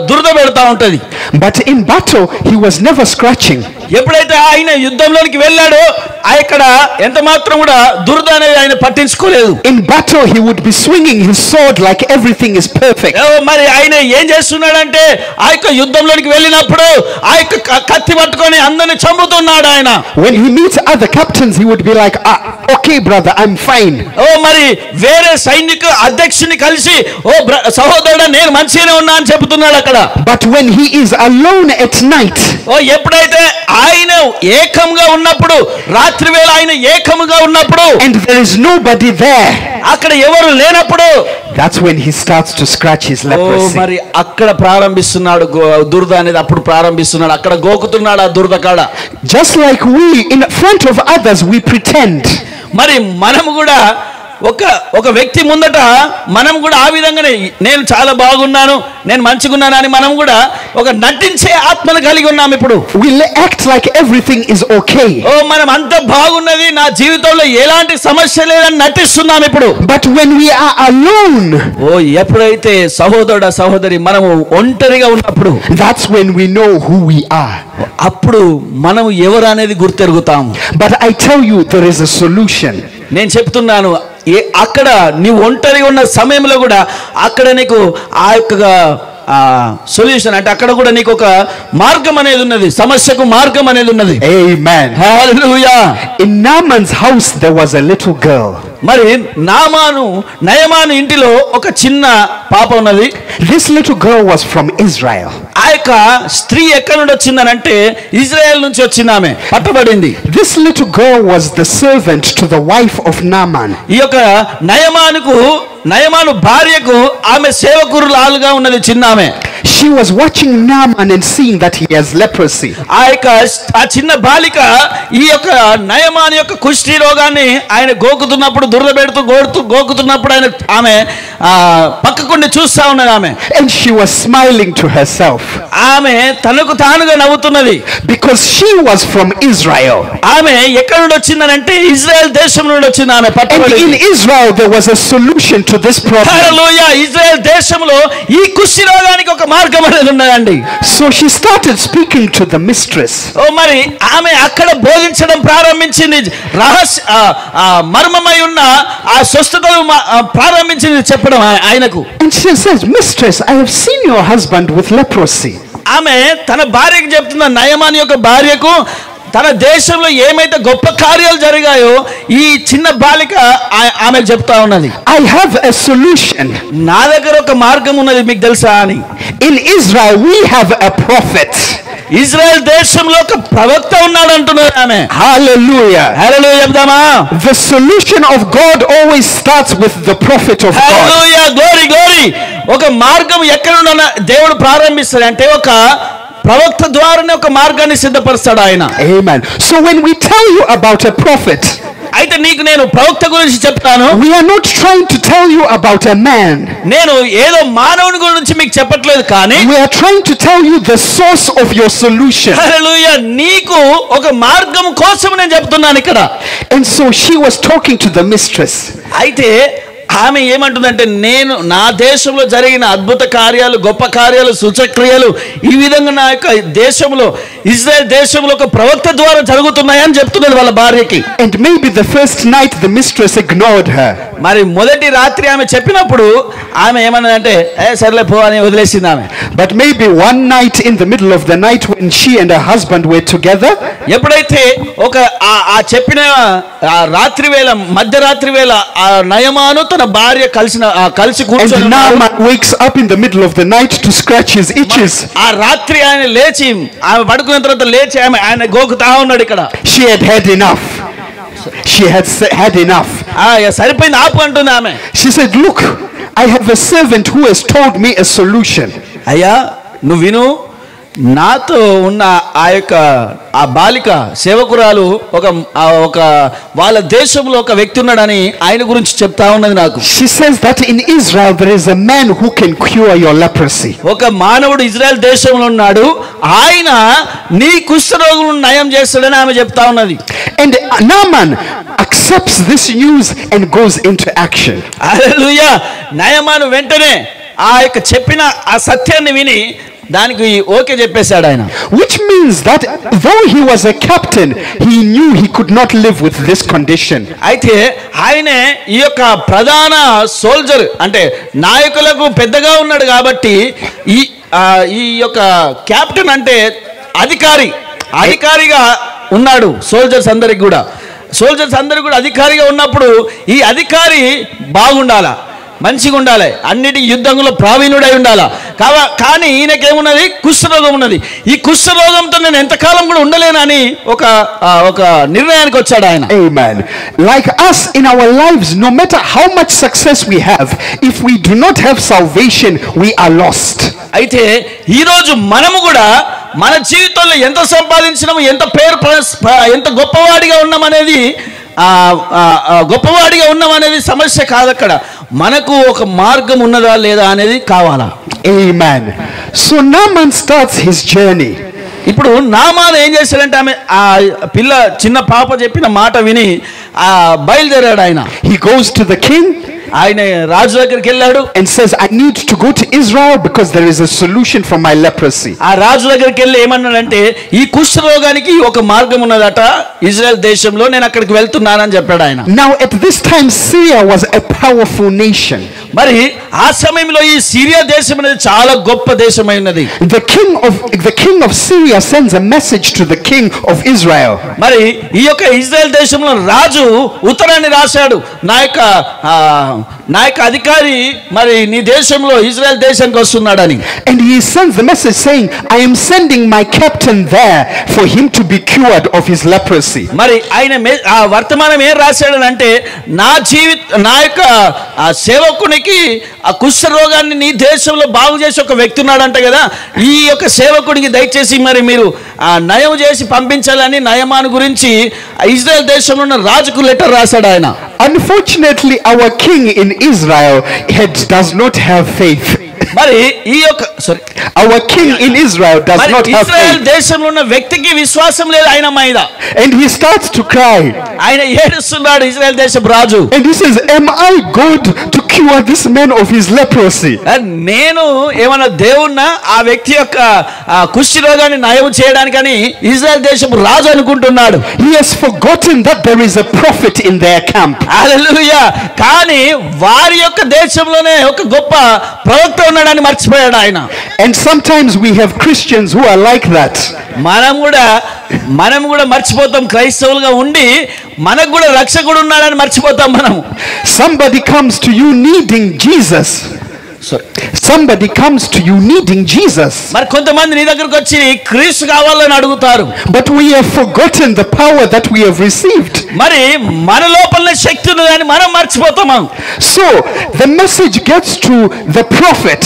దురద పెడతా ఉంటది. But in battle he was never scratching. ఎప్పుడైతే ఆయన యుద్ధంలోకి వెళ్ళాడో ఇక్కడ ఎంత మాత్రం కూడా దురద అనేది ఆయన పట్టించుకోలేదు. In battle he would be swinging his sword like everything is perfect. మరి ఆయన ఏం చేస్తున్నాడంటే ఆ యొక్క యుద్ధంలోకి వెళ్ళినప్పుడు ఆ యొక్క కత్తి పట్టుకొని అందరిని చంపుతున్నాడు ఆయన. When he meets other captains he would be like, okay brother, I'm fine. మరి వేరే సైనిక అధ్యక్షుని కలిసి సహోదరుడా నేను మంచిగానే ఉన్నా అని చెబుతున్నాడు అక్కడ. But when he is alone at night, ఎప్పుడైతే ఆయన ఏకంగా ఉన్నప్పుడు రాత్రి వేళ ఆయన ఏకముగా ఉన్నప్పుడు and there is nobody there, అక్కడ ఎవరు లేనప్పుడు that's when he starts to scratch his leprosy. మరి అక్కడ ప్రారంభిస్తున్నాడు దురద అనేది. అప్పుడు ప్రారంభిస్తున్నాడు అక్కడ గోకుతున్నాడు ఆ దురద కాడ. Just like we in front of others we pretend. మరి మనము కూడా ఒక వ్యక్తి ముందట మనం కూడా ఆ విధంగానే నేను చాలా బాగున్నాను, నేను మంచిగున్నాను అని మనం కూడా ఒక నటించే ఆత్మను కలిగి ఉన్నాం. ఇప్పుడు we'll act like everything is okay. ఓ మనం అంత బాగున్నది, నా జీవితంలో ఎలాంటి సమస్య లేదని నటిస్తున్నాం ఇప్పుడు. But when we are alone, ఓ ఎప్పుడైతే సహోదరుడా సహోదరి మనము ఒంటరిగా ఉన్నప్పుడు, that's when we know who we are. అప్పుడు మనం ఎవరు అనేది గుర్తెరుగుతాము. But I tell you, there is a solution. నేను చెప్తున్నాను, అక్కడ నీవు ఒంటరిగా ఉన్న సమయంలో కూడా అక్కడ నీకు ఆ యొక్క సొల్యూషన్ అంటే అక్కడ కూడా నీకు ఒక మార్గం అనేది ఉన్నది, సమస్యకు మార్గం అనేది ఉన్నది. Amen. Hallelujah. In Naaman's house there was a little girl. మరి నయమాను ఇంటిలో ఒక చిన్న పాప ఉన్నది. This little girl was from Israel. ఆ యొక్క స్త్రీ ఎక్కడి నుండి వచ్చిందనంటే ఇజ్రాయెల్ నుంచి వచ్చింది, ఆమె పట్టబడింది. This little girl was the servant to the wife of Naaman. ఈ యొక్క నయమాను భార్యకు ఆమె సేవకురాలుగా ఉన్నది చిన్న ఆమె. She was watching Naaman and seeing that he has leprosy. ఆ చిన్న బాలిక ఈ యొక్క నయమాను యొక్క కుష్టి రోగాన్ని ఆయన గోకుతున్నప్పుడు, దురద పెడుతూ గోకుతున్నప్పుడు ఆమె పక్కకుండి చూస్తా ఉన్నది ఆమె. And she was smiling to herself. ఆమె తనకు తానుగా నవ్వుతున్నది. Because she was from Israel. ఆమె ఎక్కడి నుండి వచ్చిందనంటే ఇజ్రాయెల్ దేశం నుండి వచ్చింది ఆమె. And in Israel there was a solution to this problem. Hallelujah. Israel దేశంలో ఈ కుష్టి రోగానికి ఒక మార్గం అనేది ఉన్నదండి. So she started speaking to the mistress. ఓ మరి ఆమె అక్కడ బోధించడం ప్రారంభించింది. మర్మమై ఉన్న ఆ స్వస్థతను ప్రారంభించింది చెప్పడం ఆయనకు. And she says, "Mistress, I have seen your husband with leprosy." ఆమె తన భార్యకు చెప్తున్న, నయమాను యొక్క భార్యకు తన దేశంలో ఏమైతే గొప్ప కార్యాలు జరిగాయో ఈ చిన్న బాలిక ఆమెకు చెప్తా ఉన్నది. I have a solution. నా దగ్గర ఒక మార్గం ఉన్నది, మీకు తెలుసా అని. In Israel we have a prophet. Israel దేశంలో ఒక ప్రవక్త ఉన్నాడు అంటున్నారు ఆమె. Hallelujah. Hallelujah చెప్దామా. The solution of God always starts with the prophet of God. Hallelujah. Glory glory. ఒక మార్గం ఎక్కడ నుండి దేవుడు ప్రారంభిస్తాడు అంటే ఒక ప్రవక్త ద్వారానే ఒక మార్గాన్ని సిద్ధపరుస్తాడు ఆయన. Amen. So when we tell you about a prophet, అయితే నీకు నేను ప్రవక్త గురించి చెప్తాను. we are not trying to tell you about a man. నేను ఏదో మానవుని గురించి మీకు చెప్పట్లేదు, కానీ We are trying to tell you the source of your solution. హల్లెలూయా నీకు ఒక మార్గం కోసం నేను చెప్తున్నాను ఇక్కడ. And so she was talking to the mistress. అయితే ఆమె ఏమంటుందంటే, నేను నా దేశంలో జరిగిన అద్భుత కార్యాలు, గొప్ప కార్యాలు, సూచక్రియలు ఈ విధంగా నా యొక్క దేశంలో, ఇజ్రాయెల్ దేశంలో ఒక ప్రవక్త ద్వారా జరుగుతున్నాయని చెప్తున్నది వాళ్ళ భార్యకి. And maybe the first night the mistress ignored her. మరి మొదటి రాత్రి ఆమె చెప్పినప్పుడు ఆమె ఏమన్నదంటే సర్లే పో అని వదిలేసింది ఆమె. But maybe one night in the middle of the night when she and her husband were together, ఎప్పుడైతే ఒక ఆ చెప్పిన రాత్రి వేళ, మధ్యరాత్రి వేళ ఆ నయమాను తన భార్య కలిసి కూర్చొని, and Naaman wakes up in the middle of the night to scratch his itches. ఆ రాత్రి ఆయన లేచి, ఆమె పడుకున్న తర్వాత లేచి ఆయన గోకుతా ఉన్నాడు ఇక్కడ. She had had enough. She had had enough. సరిపోయింది ఆపు అంటుంది ఆమె. She said, "Look, I have a servant who has told me a solution." అయ్యా నువ్వు విను, నాతో ఉన్న ఆ బాలిక సేవకురాలు ఒక వాళ్ళ దేశంలో ఒక వ్యక్తి ఉన్నాడని ఆయన గురించి చెప్తా ఉన్నది నాకు. She says that in Israel there is a man who can cure your leprosy. ఒక మానవుడు ఇజ్రాయెల్ దేశంలో ఉన్నాడు, ఆయన నీ కుష్ఠరోగులను నయం చేస్తాడని ఆమె చెప్తా ఉన్నది. And Naaman accepts this news and goes into action. హల్లెలూయా. నయమాను వెంటనే ఆ యొక్క చెప్పిన ఆ సత్యాన్ని విని దానికి ఓకే చెప్పేశాడు ఆయన. Which means that though he was a captain, he knew he could not live with this condition. అయితే ఆయనే ఈ యొక్క ప్రధాన సోల్జర్ అంటే నాయకులకు పెద్దగా ఉన్నాడు కాబట్టి ఈ యొక్క కెప్టెన్ అంటే అధికారిగా ఉన్నాడు. సోల్జర్స్ అందరికి కూడా అధికారిగా ఉన్నప్పుడు ఈ అధికారి బాగుండాలా, మంచిగా ఉండాలి, అన్నిటి యుద్ధంలో ప్రావీణుడై ఉండాలా. కానీ ఈయనకేమున్నది, కుష్ఠరోగం ఉన్నది. ఈ కుష్ఠరోగంతో నేను ఎంతకాలం కూడా ఉండలేనని ఒక నిర్ణయానికి వచ్చాడు ఆయన. Amen. Like us in our lives, no matter how much success we have, if we do not have salvation, we are lost. అయితే ఈరోజు మనము కూడా మన జీవితంలో ఎంత సంపాదించినాము, ఎంత పేరు ఎంత గొప్పవాడిగా ఉన్నామనేది సమస్య కాదు. అక్కడ మనకు ఒక మార్గం ఉన్నదా లేదా అనేది కావాలా. Amen. So Naaman starts his journey. ఇప్పుడు నామాన్ ఏం చేశాడంటే, ఆమె ఆ పిల్ల చిన్న పాప చెప్పిన మాట విని బయలుదేరాడు. ఆయన He goes to the king ఆయన రాజు దగ్గరికి వెళ్ళాడు and says, I need to go to Israel because there is a solution for my leprosy. ఆ రాజు దగ్గరికి వెళ్ళి ఏమన్నాడంటే, ఈ కుష్ఠరోగానికి ఒక మార్గం ఉన్నదట ఇజ్రాయెల్ దేశంలో, నేను అక్కడికి వెళ్తున్నానని చెప్పాడు ఆయన. Now at this time Syria was a powerful nation. మరి ఆ సమయంలో ఈ సిరియా దేశం అనేది చాలా గొప్ప దేశమై ఉన్నది. The king of Syria sends a message to the king of Israel. మరి ఈ యొక్క ఇజ్రాయెల్ దేశంలో రాజు ఉత్తరాన్ని రాశాడు, నా యొక్క అధికారి మరి నీ దేశంలో ఇజ్రాయెల్ దేశానికి వస్తున్నాడని. And he sends the message saying, I am sending my captain there for him to be cured of his leprosy. మరి ఆయన ఆ వర్తమానం ఏం రాశాడనంటే, నా యొక్క సేవకునికి ఆ కుష్ఠ రోగాన్ని నీ దేశంలో బాగు చేసి ఒక వ్యక్తి ఉన్నాడంట కదా, ఈ యొక్క సేవకుడికి దయచేసి మరి మీరు నయం చేసి పంపించాలని నయమాను గురించి ఇజ్రాయెల్ దేశంలో ఉన్న రాజుకు లెటర్ రాశాడు ఆయన. Unfortunately, our king in Israel does not have faith. మరి ఈ యొక్క our king in Israel does not have faith. Israel దేశంలో ఉన్న వ్యక్తికి విశ్వాసం లేదు ఆయన మీద. And he starts to cry. ఆయన ఏడుస్తున్నాడు ఇజ్రాయెల్ దేశపు రాజు. And he says, am I good to cure this man of his leprosy? నేను ఏమన్నా దేవుణ్ణా ఆ వ్యక్తి యొక్క కుష్ఠ రోగాన్ని నయం చేయడానికని ఇజ్రాయెల్ దేశపు రాజు అనుకుంటున్నాడు. He has forgotten that there is a prophet in their camp. హల్లెలూయా. కానీ వారి యొక్క దేశంలోనే ఒక గొప్ప ప్రవక్త ఉన్నాడని మర్చిపోయాడు ఆయన. And sometimes we have Christians who are like that. మనం కూడా మర్చిపోతాం, క్రైస్తవులుగా ఉండి మనకు కూడా రక్షకుడు ఉన్నాడని మర్చిపోతాం మనం. Somebody comes to you needing Jesus. Somebody comes to you needing Jesus. మరి కొంతమంది నీ దగ్గరికి వచ్చి క్రీస్తు కావాలని అడుగుతారు. But we have forgotten the power that we have received. మరి మన లోపలనే శక్తి ఉన్నదని మనం మర్చిపోతాము. So the message gets to the prophet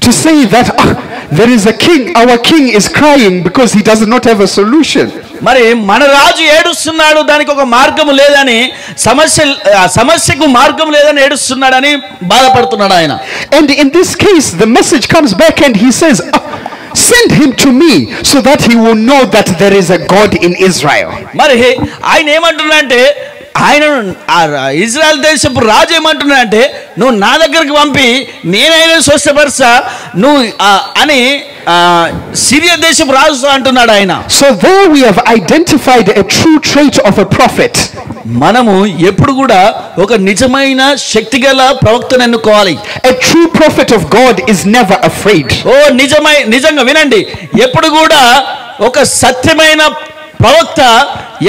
to say that there is a king, our king is crying because he does not have a solution. మరి మన రాజు ఏడుస్తున్నాడు, దానికి ఒక మార్గం లేదని, సమస్యకు మార్గం లేదని ఏడుస్తున్నాడని బాధపడుతున్నాడు ఆయన. And in this case the message comes back and he says, send him to me so that he will know that there is a God in Israel. మరి ఆయన ఏమంటున్నాడంటే, ఆయన ఇజ్రాయెల్ దేశపు రాజు ఏమంటున్నాడంటే, నువ్వు నా దగ్గరికి పంపి నేనైనా స్వస్థపరుస్తా నువ్వు అని సిరియా దేశపు రాజు అంటున్నాడు ఆయన. So there we have identified a true trait of a prophet. మనము ఎప్పుడు కూడా ఒక నిజమైన శక్తిగల ప్రవక్తను ఎన్నుకోవాలి. A true prophet of God is never afraid. నిజంగా వినండి, ఎప్పుడు కూడా ఒక సత్యమైన ప్రవక్త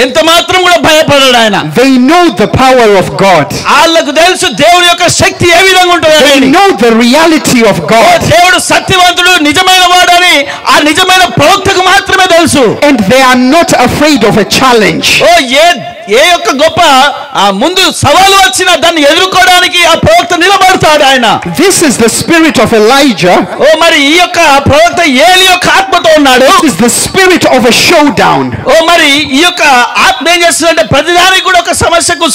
ఎంత మాత్రం కూడా భయపడడు ఆయన. They know the power of God. వాళ్ళకు తెలుసు దేవుని యొక్క శక్తి ఏ విధంగా ఉంటుందో. They know the reality of God. దేవుడు సత్యవంతుడు నిజమైన వాడని ఆ నిజమైన ప్రవక్తకు మాత్రమే తెలుసు. And they are not afraid of a challenge. ఏ యొక్క గొప్ప ముందు సవాలు వచ్చినా దాన్ని ఎదుర్కోవడానికి ఆ ప్రవక్త నిలబడతాడు ఆయన. This is the spirit of Elijah. మరి ఈ యొక్క ప్రవక్త ఏలి యొక్క ఆత్మతో ఉన్నాడు. This is the spirit of a showdown. మరి ఈ యొక్క ఆత్మ ఏం చేస్తుందంటే ప్రతిదానికి కూడా ఒక సమస్యకు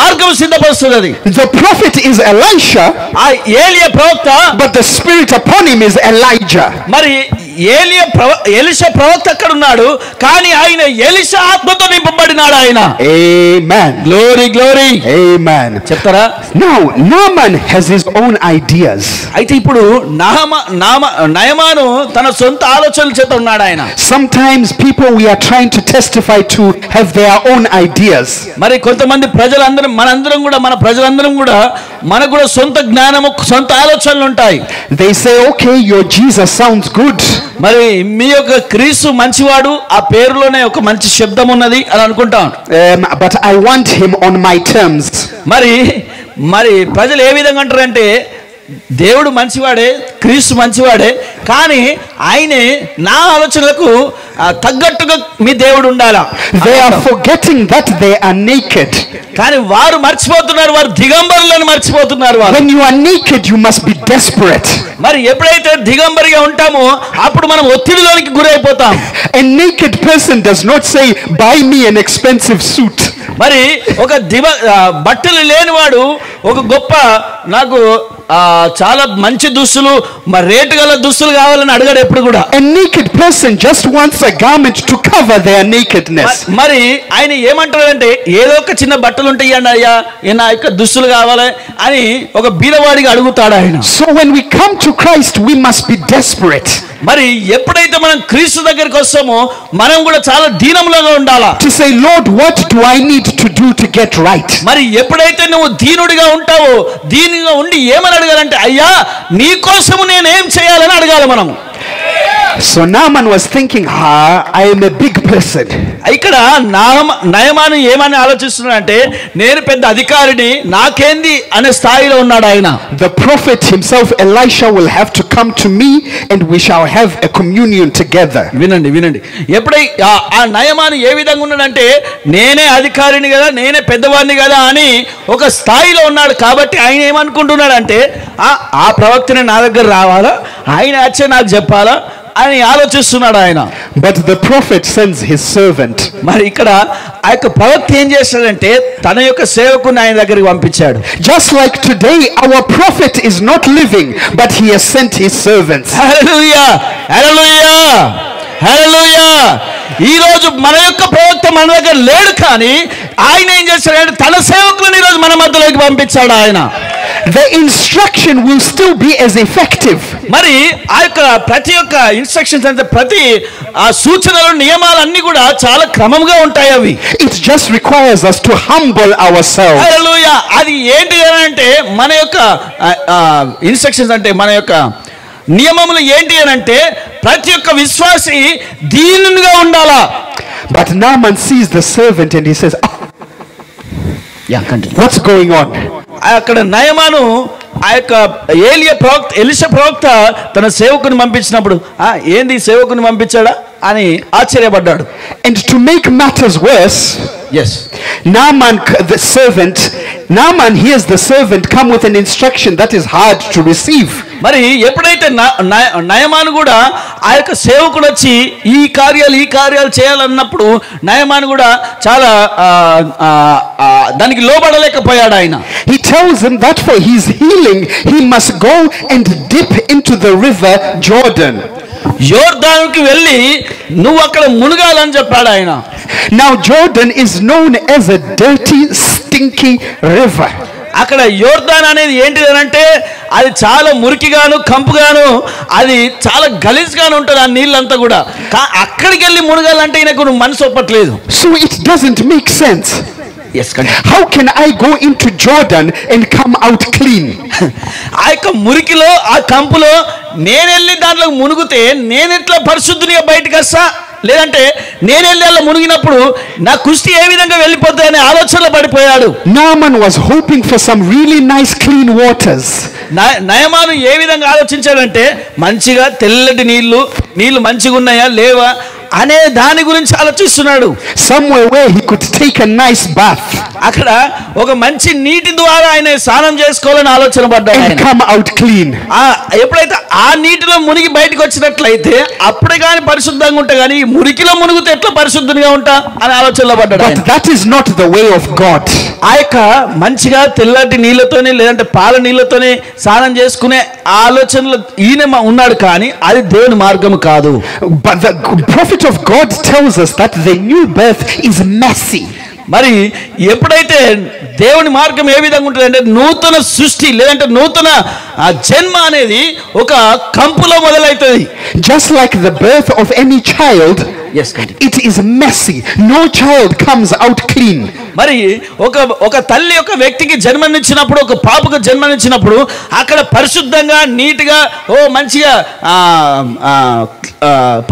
మార్గం సిద్ధపరుస్తున్నది. The prophet is Elisha. ఆ ఏలియా ప్రవక్త. But the spirit upon him is Elijah. మరి ఎలీషా ప్రవక్త అక్కడ ఉన్నాడు, కానీ ఆయన ఎలీషా ఆత్మతో నింపబడినాడు ఆయన. Amen. Glory, glory. Amen. చెప్తారా? Now Naaman has his own ideas. అయితే ఇప్పుడు నయమాను తన సొంత ఆలోచనల చేత ఉన్నాడు ఆయన. Sometimes people we are trying to testify to have their own ideas. మరి కొంతమంది ప్రజలందరం మన ప్రజలందరం కూడా మనకు కూడా సొంత జ్ఞానము సొంత ఆలోచనలు ఉంటాయి. They say, okay, your Jesus sounds good. మరి మీ యొక్క క్రీస్తు మంచివాడు, ఆ పేరులోనే ఒక మంచి శబ్దం ఉన్నది అని అనుకుంటాం. But I want him on my terms. మరి ప్రజలు ఏ విధంగా అంటారంటే, దేవుడు మంచివాడే, క్రీస్తు మంచివాడే, కానీ ఆయనే నా ఆలోచనలకు తగ్గట్టుగా మీ దేవుడు ఉండాలా. They are forgetting that they are naked. కానీ వారు మర్చిపోతున్నారు, వారు దిగంబరులను మర్చిపోతున్నారు. When you are naked, you must be desperate. మరి ఎప్పుడైతే దిగంబరిగా ఉంటామో అప్పుడు మనం ఒత్తిడిలోనికి గురైపోతాం. A naked person does not say, buy me an expensive suit. మరి ఒక బట్టలు లేనివాడు ఒక గొప్ప నాకు చాలా మంచి దుస్తులు, మరి రేటు గల దుస్తులు కావాలని అడగడు ఎప్పుడు కూడా. A naked person just wants a garment to cover their nakedness. మరి ఆయన ఏమంటాడంటే ఏదో ఒక చిన్న బట్టలు ఉంటాయి అండి అయ్యా, నా యొక్క దుస్తులు కావాలి అని ఒక బీదవాడిగా అడుగుతాడు ఆయన. So when we come to Christ, we must be desperate. మరి ఎప్పుడైతే మనం క్రీస్తు దగ్గరికి వస్తామో మనం కూడా చాలా దీనంలోగా ఉండాలా. To say, Lord, what do I need to do to get right? మరి ఎప్పుడైతే నువ్వు దీనుడిగా ఉంటావో, దీనిగా ఉండి ఏమని అడగాలంటే, అయ్యా నీ కోసము నేను ఏం చేయాలని అడగాలి మనం. So Naaman was thinking, I am a big person. ఇక్కడ నయమాను ఏమని ఆలోచిస్తున్నాడంటే, నేను పెద్ద అధికారిని, నాకేంది అనే స్థాయిలో ఉన్నాడు ఆయన. The prophet himself, Elisha, will have to come to me and we shall have a communion together. వినండి. ఎప్పుడై ఆ నయమాను ఏ విధంగా ఉన్నాడంటే, నేనే అధికారిని కదా, నేనే పెద్దవాడిని కదా అని ఒక స్థాయిలో ఉన్నాడు. కాబట్టి ఆయన ఏమనుకుంటున్నాడు అంటే, ఆ ప్రవక్తని నా దగ్గర రావాలా, ఆయన వచ్చే నాకు చెప్పాలా అని ఆలోచిస్తున్నాడు ఆయన. But the prophet sends his servant. మరి ఇక్కడ ఆ యొక్క ప్రవక్త ఏం చేస్తాడంటే తన యొక్క సేవకుని ఆయన దగ్గరికి పంపించాడు. Just like today, our prophet is not living, but he has sent his servants. హల్లెలూయా, హల్లెలూయా, హల్లెలూయా. ఈ రోజు మన యొక్క ప్రవక్త మన దగ్గర లేడు, కానీ ఆయన ఏం చేశాడంటే తన సేవకులను ఈ రోజు మన మధ్యలోకి పంపించాడు ఆయన. The instruction will still be as effective. మరి ఆ యొక్క ప్రతి ఒక్క ఇన్స్ట్రక్షన్స్ అంటే ప్రతి ఆ సూచనలు నియమాలు అన్ని కూడా చాలా క్రమంగా ఉంటాయి అవి. It just requires us to humble ourselves. హల్లెలూయా. అది ఏంటి అంటే మన యొక్క ఇన్స్ట్రక్షన్స్ అంటే మన యొక్క నియమములు ఏంటి అంటే ప్రతి ఒక్క విశ్వాసి దీనునిగా ఉండాలా. But Naaman sees the servant and he says, what's going on? అక్కడ నయమాను ఆ యొక్క ఎలీషా ప్రవక్త తన సేవకుని పంపించినప్పుడు ఏంది సేవకుని పంపించాడా అని ఆశ్చర్యపడ్డాడు. And to make matters worse, Naaman hears the servant come with an instruction that is hard to receive. మరి ఎప్పుడైతే నయమాను కూడా ఆ యొక్క సేవకుడు వచ్చి ఈ కార్యాలు చేయాలన్నప్పుడు నయమాను కూడా చాలా దానికి లోబడలేకపోయాడు ఆయన. He tells him that for his healing he must go and dip into the river Jordan. యోర్దానుకి వెళ్ళి నువ్వు అక్కడ మునగాలని చెప్పాడు ఆయన. Now Jordan is known as a dirty, stinky river. అక్కడ యోర్దాన్ అనేది ఏంటిదనంటే అది చాలా మురికిగాను కంపుగాను అది చాలా గలీజ్గాను ఉంటుంది ఆ నీళ్ళంతా కూడా. అక్కడికి వెళ్ళి మునగాలంటే ఈయనకు మనసు ఒప్పట్లేదు. So it doesn't make sense. How can I go into Jordan and come out clean? ఆ యొక్క మురికిలో ఆ కంపులో నేను వెళ్ళి దాంట్లో మునుగుతే నేను ఎట్లా పరిశుద్ధునిగా బయటకు వస్తా, లేదంటే నేను వెళ్ళి అలా మునిగినప్పుడు నా కుష్టి ఏ విధంగా వెళ్ళిపోతాయి అనే ఆలోచనలో పడిపోయాడు. Naaman was hoping for some really nice clean waters. నయమాను ఏ విధంగా ఆలోచించాడంటే మంచిగా తెల్లటి నీళ్లు మంచిగా ఉన్నాయా లేవా అనే దాని గురించి ఆలోచిస్తున్నాడు. Somewhere where he could take a nice bath. అక్కడ ఒక మంచి నీటి ద్వారా ఆయన స్నానం చేసుకోవాలని ఆలోచన పడ్డాడు. And come out clean. ఎప్పుడైతే ఆ నీటిలో మునిగి బయటకు వచ్చినట్లయితే అప్పుడే కానీ పరిశుద్ధంగా ఉంటా, కానీ మురికిలో మునిగితే ఎట్లా పరిశుద్ధంగా ఉంటా అని ఆలోచనలో పడ్డాడు. But that is not the way of God. ఆ యొక్క మంచిగా తెల్లటి నీళ్ళతోనే లేదంటే పాల నీళ్ళతోనే స్నానం చేసుకునే ఆలోచనలో ఈయన ఉన్నాడు, కానీ అది దేవుని మార్గం కాదు. But the prophet of God tells us that the new birth is messy. మరి ఎప్పుడైతే దేవుని మార్గం ఏ విధంగా ఉంటుంది అంటే నూతన సృష్టి లేదంటే నూతన జన్మ అనేది ఒక కంపులో మొదలవుతుంది. Just like the birth of any child, Yes, continue. it is messy. No child comes out clean. మరి ఒక తల్లి ఒక వ్యక్తికి జన్మనిచ్చినప్పుడు, ఒక పాపకు జన్మనిచ్చినప్పుడు అక్కడ పరిశుద్ధంగా నీట్గా మంచిగా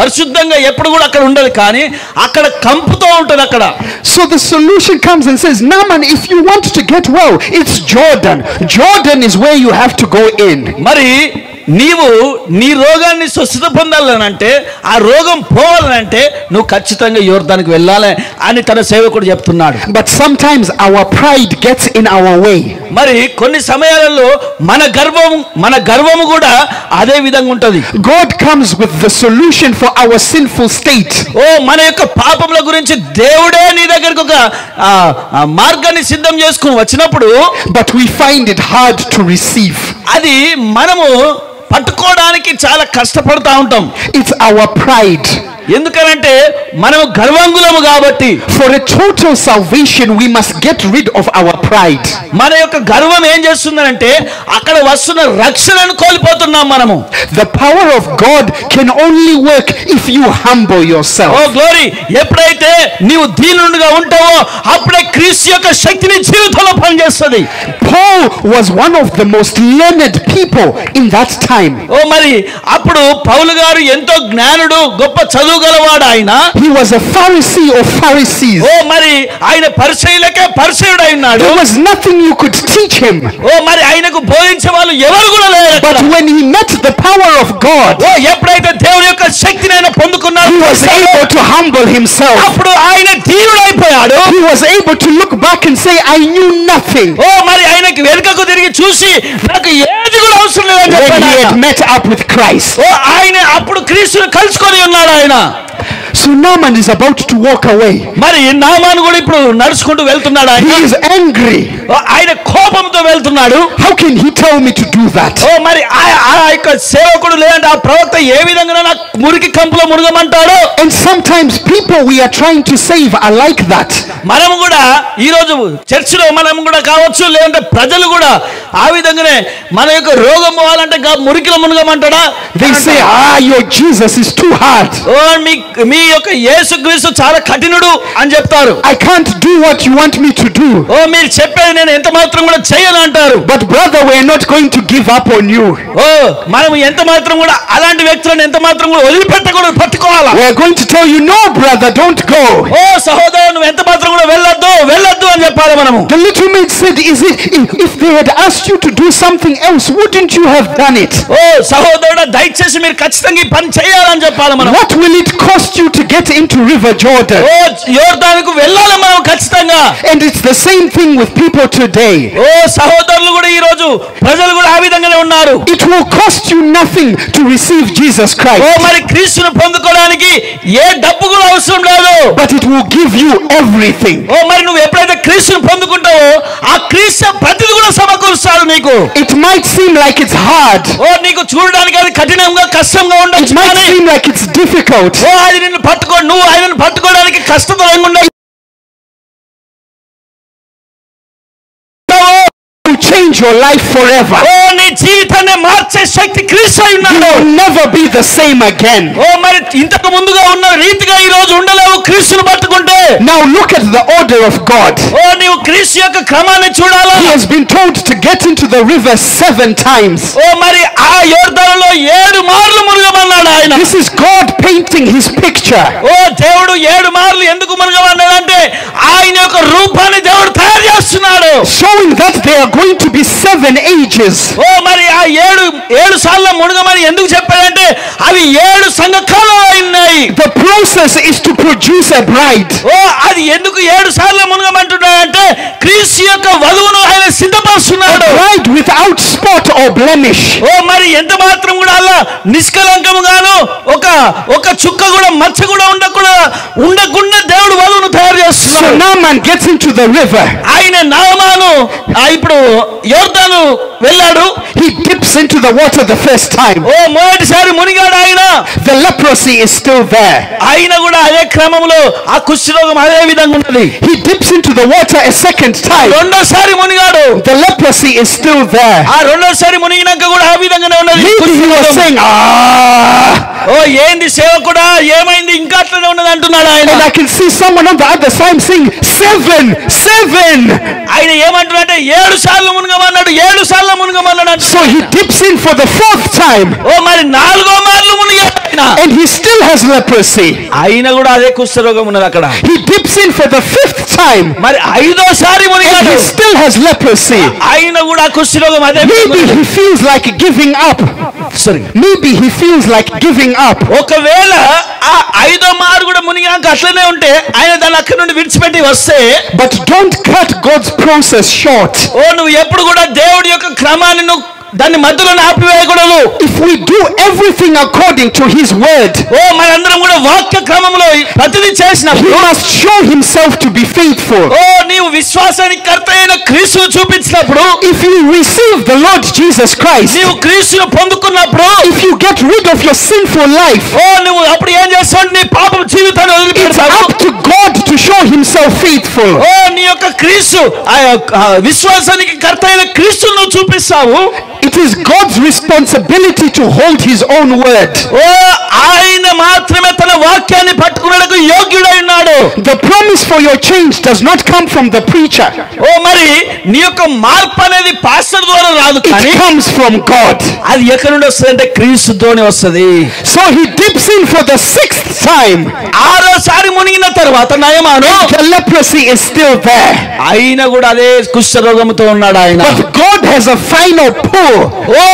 పరిశుద్ధంగా ఎప్పుడు కూడా అక్కడ ఉండదు, కానీ అక్కడ కంపుతో ఉంటుంది అక్కడ. So the solution comes and says, Naaman, if you want to get well, it's Jordan. Jordan is where you have to go in. మరి నీవు నీ రోగాన్ని స్వస్థత పొందాలనంటే, ఆ రోగం పోవాలనంటే నువ్వు ఖచ్చితంగా యోర్దానికి వెళ్ళాలి అని తన సేవకుడు చెప్తున్నాడు. But sometimes our pride gets in our way. మరి కొన్ని సమయాలలో మన గర్వము కూడా అదే విధంగా ఉంటది. God comes with the solution for our sinful state. మన యొక్క పాపముల గురించి దేవుడే నీ దగ్గరకు ఒక మార్గాన్ని సిద్ధం చేసుకుని వచ్చినప్పుడు, but we find it hard to receive. అది మనము పట్టుకోవడానికి చాలా కష్టపడతా ఉంటాం. It's our pride. ఎందుకనంటే మనం గర్వంగులము కాబట్టి. For a total salvation we must get rid of our pride. మన యొక్క గర్వం ఏం చేస్తుందంటే అక్కడ వస్తున్న రక్షణను కోల్పోతున్నాం మనము. The power of God can only work if you humble yourself. Oh glory, ఎప్పుడైతే నీవు దీనునిగా ఉంటావో అప్పుడే క్రీస్తు యొక్క శక్తి నీ జీవితంలో పనిచేస్తుంది. Paul was one of the most learned people in that time. మరి అప్పుడు పౌలు గారు ఎంతో జ్ఞానుడు, గొప్ప చదువుగలవాడు ఆయన. He was a Pharisee of Pharisees. మరి ఆయన పరిసయ్యులకే పరిసయ్యుడు అయినాడు. There was nothing you could teach him. మరి ఆయనకు బోధించే వాళ్ళు ఎవరు కూడా లేరు. But when he met the power of God, ఎప్పుడైతే దేవుని యొక్క శక్తిని ఆయన పొందుకున్నాడు, he was able to humble himself. అప్పుడు ఆయన దీనుడైపోయాడు. He was able to look back and say, I knew nothing. మరి ఆయనకి వెనుకకు తిరిగి చూసి నాకు ఏది కూడా అవసరం లేదని When చెప్పాడు. he had met up with Christ. ఆయన అప్పుడు క్రీస్తుని కలుసుకొని ఉన్నాడు ఆయన. So Naaman is about to walk away. మరి నామాను కూడా ఇప్పుడు నడుచుకుంటూ వెళ్తున్నాడు. He is angry. ఆయన కోపంతో వెళ్తున్నాడు. How can he tell me to do that? మరి ఆ యొక్క సేవకుడు లేదంటే ఆ ప్రవక్త ఏ విధంగా నాకు మురికి కంపులో మునగమంటాడు. And sometimes people we are trying to save are like that. మనం కూడా ఈ రోజు చర్చిలో మనం కూడా కావచ్చు, లేదంటే ప్రజలు కూడా ఆ విధంగానే మన యొక్క రోగం పోవాలంటే మురికిలో మునగమంటాడా. They say, your Jesus is too hard. మీ యొక్క యేసుక్రీస్తు చాలా కఠినుడు అని చెప్తారు. I can't do what you want me to do. మీరు చెప్పేది నేను ఎంత మాత్రం కూడా చేయను అంటారు. But brother, we are not going to give up on you. మనం ఎంత మాత్రం కూడా అలాంటి వ్యక్తులను ఎంత మాత్రం కూడా వదిలిపెట్టకూడదు, పట్టుకోవాలా. We are going to tell you, no brother, don't go. సహోదరు, నువ్వు ఎంత మాత్రం కూడా వెళ్ళొద్దు అని చెప్పాలి మనము. The little maid said, if they had asked you to do something else, wouldn't you have done it? సహోదరుడా, దయచేసి మీరు ఖచ్చితంగా ఈ పని చేయాలని చెప్పాలి మనం. What will it cost you to get into River Jordan? యోర్దానుకు వెళ్ళాలి మనం ఖచ్చితంగా. And it's the same thing with people today. సహోదరులు కూడా ఈ రోజు ప్రజలు కూడా ఆ విధంగానే ఉన్నారు. It will cost you nothing to receive Jesus Christ. మరి క్రీస్తును పొందుకోవడానికి ఏ డబ్బు కూడా అవసరం లేదు. But it will give you everything. మరి నువ్వు ఎప్పుడైతే క్రీస్తును పొందుకుంటావో ఆ క్రీస్తు ప్రతిది కూడా సమకూరుస్తాడు నీకు. It might seem like it's hard. నీకు చూడడానికి అది కఠినంగా కష్టంగా ఉండొచ్చు. It might seem like it's difficult. అది నిన్ను నువ్వు ఆయనను పట్టుకోవడానికి కష్టతరంగా ఉండదు. Change your life forever. నీ జీవితాన్ని మార్చే శక్తి క్రీస్తు అయి ఉన్నాడు. You will never be the same again. మరి ఇంతకు ముందుగా ఉన్న రీతిగా ఈ రోజు ఉండలేవు క్రీస్తును పట్టుకుంటే. Now look at the order of God. నీవు క్రీస్తు యొక్క క్రమాన్ని చూడాలా. He has been told to get into the river 7 times. మరి ఆ యోర్దానులో 7 మార్లు మునగమన్నాడు ఆయన. This is God painting his picture. దేవుడు 7 మార్లు ఎందుకు మునగమన్నాడంటే ఆయన యొక్క రూపాన్ని దేవుడు తయారు చేస్తున్నాడు. Showing that there are going to be 7 ages. మరి ఆ 7 సార్లు మునగమని ఎందుకు చెప్పాడంటే అవి 7 సంఘకాలాలు ఉన్నాయి. The process is to produce a bride. అది ఎందుకు 7 సార్లు మునగమంటున్నాడంటే క్రీస్తు యొక్క వధువును ఆయన సిద్ధపరుస్తున్నాడు. A bride without spot or blemish. మరి ఎంత మాత్రం కూడా అలా నిష్కలంకముగాను ఒక చుక్క కూడా మచ్చ కూడా ఉండకుండా దేవుడు వధువును తయారు చేస్తున్నాడు. So Naaman gets into the river. ఆయన నామాను ఇప్పుడు యోర్దాను వెళ్ళాడు. He dips into the water the first time. మొదటిసారి మునిగాడు ఆయన. The leprosy is still there. ఆయన కూడా అదే క్రమంలో ఆ కుష్ఠరోగం అదే విధంగా ఉన్నది. He dips into the water a second time. రెండోసారి మునిగాడు. The leprosy is still there. ఆ రెండోసారి మునిగినాక కూడా ఆ విధంగానే ఉన్నది. Maybe he was saying, ఓ ఏంది సేవకుడా ఏమైంది ఇంకా అట్లనే ఉన్నది అంటున్నాడు ఆయన. And I can see someone on the other side saying 7. ఆయన ఏమంటున్నాడంటే 7 సార్లు మునగమన్నాడు 7 సార్లు మునగమన్నాడు. So he dips in for the 4th time. ఓ మరి 4వ మార్లు మునిగాడు ఆయన. And he still has leprosy. ఆయన కూడా అదే కుష్ఠరోగం ఉన్నది అక్కడ. He dips in for the 5th time. మరి 5వసారి మునిగాడు. And he still has leprosy. ఆయన కూడా కుష్ఠరోగం అదే. Maybe he feels like giving up. Maybe he feels like giving up. ఒకవేళ ఆ 5వ మారు కూడా మునిగాక అట్లనే ఉంటే ఆయన దాన్ని అక్కడి నుండి విడిచిపెట్టి వస్తే. But don't cut God's process short. ఓ నువ్వు ఎప్పుడు కూడా దేవుడి యొక్క క్రమాన్ని నువ్వు దాన్ని మధ్యలో ఆపివేయకూడదు. If we do everything according to his word, ఓ మనందరం కూడా వాక్య క్రమంలో ప్రతిదీ చేసినప్పుడు he must show himself to be faithful. ఓ నీవు విశ్వాసానికి కర్త అయిన క్రీస్తును చూపించినప్పుడు, if you receive the Lord Jesus Christ, నీవు క్రీస్తును పొందుకున్నప్పుడు, if you get rid of your sinful life, ఓ నువ్వు అప్పుడు ఏం చేస్తావు? నీ పాపం జీవితాన్ని it's వదిలిపెడతావు. up to God to show himself faithful. ఓ నీ యొక్క క్రీస్తు ఆ విశ్వాసానికి కర్త అయిన క్రీస్తును నువ్వు చూపిస్తావు. It is God's responsibility to hold his own word. ఓ ఆయన మాత్రమే తన వాక్యాన్ని పట్టుకునేందుకు యోగ్యుడై ఉన్నాడు. The promise for your change does not come from the preacher. ఓ మరి నీ యొక్క మార్పు అనేది పాస్టర్ ద్వారా రాదు, కానీ It comes from God. అది ఎక్కడి నుండి వస్తుందంటే క్రీస్తుతోనే వస్తుంది. So he dips in for the 6th time. 6వసారి మునిగిన తర్వాత నయమాను The leprosy is still there. ఆయన కూడా అదే కుష్ఠరోగంతో ఉన్నాడు ఆయన. But God has a final pull. ఓ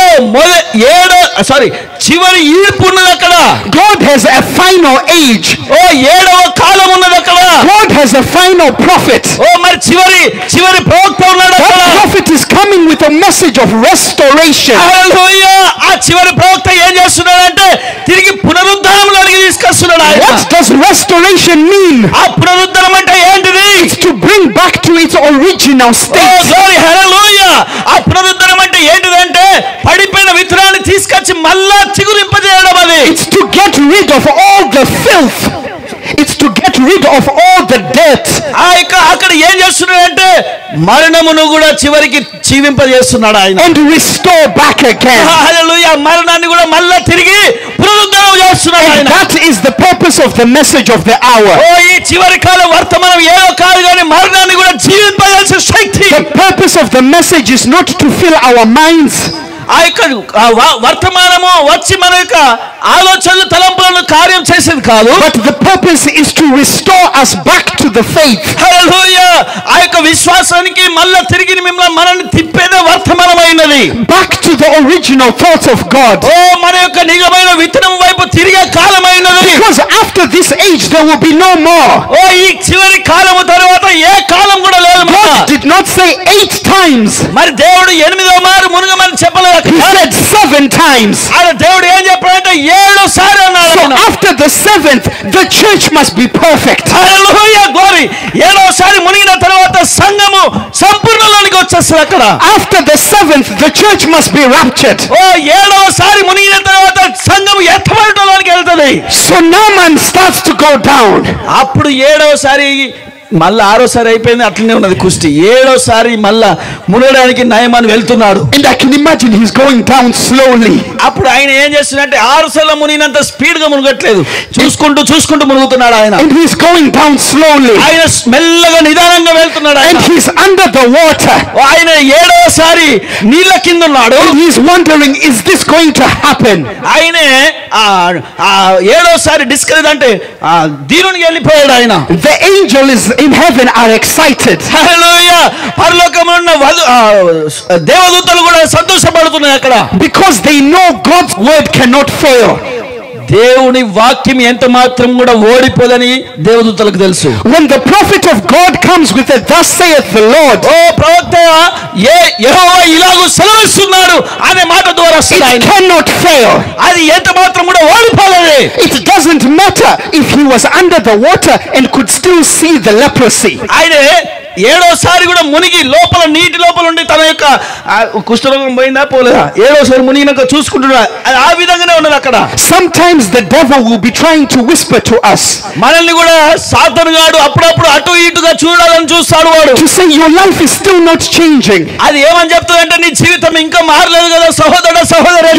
చివరి ఈడ్పు ఉన్నది అక్కడ. God has a final age. ఓ 7వ కాలం ఉన్నది అక్కడ. God has a final prophet. ఓ మరి చివరి ప్రవక్త ఉన్నాడు అక్కడ. That prophet is coming with a message of restoration. హల్లెలూయా. ఆ చివరి ప్రవక్త ఏం చేస్తున్నాడంటే తిరిగి పునరుద్ధరణలోకి తీసుకొస్తున్నాడు ఆయన. What does restoration mean? ఆ పునరుద్ధరణ అంటే ఏంటిది? It's to bring back to its original ఓ state. Glory hallelujah. ఆ పునరుద్ధరణ అంటే ఏంటిదంటే పడిపోయిన విత్తనాన్ని తీసుకొచ్చి మళ్ళా చిగురింపజేయడం. అది It's to get rid of all the filth. It's to get rid of all the dirt. అక్కడ ఏం చేస్తున్నాడంటే మరణమును కూడా చివరికి జీవింపజేస్తున్నాడు ఆయన. And restore back again. హల్లెలూయా. మరణాన్ని కూడా మళ్ళా తిరిగి పునరుద్ధరణ చేస్తున్నాడు And ఆయన. that is the purpose of the message of the hour. ఓ ఈ చివరి కాల వర్తమానం ఏదో కాదు కానీ మరణాన్ని కూడా జీవింపజేసే శక్తి. The purpose of the message is not to fill our minds. ఆ యొక్క వర్తమానము వచ్చి మన యొక్క ఆలోచనలు తలంపులను కార్యం చేసేది కాదు. But the purpose is to restore us back to the faith. హల్లెలూయా. ఆ యొక్క విశ్వాసానికి మళ్ళా తిరిగి మనల్ని తిప్పేదే వర్తమానమైనది. Back to the original thoughts of God. ఓ మన యొక్క నిజమైన విత్తనం వైపు తిరిగే కాలమైనది. Because after this age there will be no more. ఓ ఈ చివరి కాలము తర్వాత ఏ కాలం కూడా లేదు. God did not say 8 times. మరి దేవుడు 8వ మారు మునగమని చెప్పలేదు. He said 7 times. ఆయన దేవుడు ఏం చెప్పాడంటే 7 సార్లు అన్నాడు. So after the 7th the church must be perfect. Hallelujah. Glory. 7వసారి మునిగిన తర్వాత సంఘము సంపూర్ణలోనికి వచ్చేస్తుంది అక్కడ. After the 7th the church must be raptured. ఓ 7వసారి మునిగిన తర్వాత సంఘము ఎత్తబడటంలోనికి వెళ్తుంది. So Naaman starts to go down. అప్పుడు 7వసారి మళ్ళా 6వసారి అయిపోయింది, అట్లనే ఉన్నది కుష్టి. 7వసారి మళ్ళా మునగడానికి నయమాను వెళ్తున్నాడు. And I can imagine he's going down slowly. అప్పుడు ఆయన ఏం చేస్తున్నాడంటే 6 సార్లు మునిగినంత స్పీడ్ గా మునగట్లేదు, చూసుకుంటూ మునుగుతున్నాడు ఆయన. And he's going down slowly. ఆయన మెల్లగా నిదానంగా వెళ్తున్నాడు ఆయన. And he's under the water. ఆయన 7వసారి నీళ్ళ కింద ఉన్నాడు. And he's wondering, is this going to happen? ఆయనే 7వసారి డిస్కరేజ్ అంటే దీనునికి వెళ్ళిపోయాడు ఆయన. The angel is in heaven are excited. హల్లెలూయా. పరలోకములో ఉన్న దేవదూతలు కూడా సంతోషపడుతున్నాయి అక్కడ. Because they know God's word cannot fail. దేవుని వాక్యం ఎంత మాత్రం కూడా ఓడిపోదని దేవదూతలకు తెలుసు. When the prophet of God comes with a thus saith the Lord, ఓ ప్రవక్త యెహోవా ఇలాగూ సెలవిస్తున్నాడు అనే మాట ద్వారా it cannot fail. అది ఎంత మాత్రం కూడా ఓడిపోలేదు. It doesn't matter if he was under the water and could still see the leprosy. ఆయన ఏడోసారి కూడా మునిగి లోపల నీటి లోపల ఉండి తన యొక్క కుష్ఠరోగం పోయిందా పోలేదా, ఏడోసారి మునిగినాక చూసుకుంటున్నా, ఆ విధంగానే ఉన్నది అక్కడ. Sometimes the devil will be trying to whisper to us, మనల్ని కూడా సాతానుగాడు అప్పుడప్పుడు అటు ఇటుగా చూడాలని చూస్తాడు వాడు, to say your life is still not changing. అది ఏమని చెప్తుందంటే నీ జీవితం ఇంకా మారలేదు కదా సహోదరుడు సహోదరి,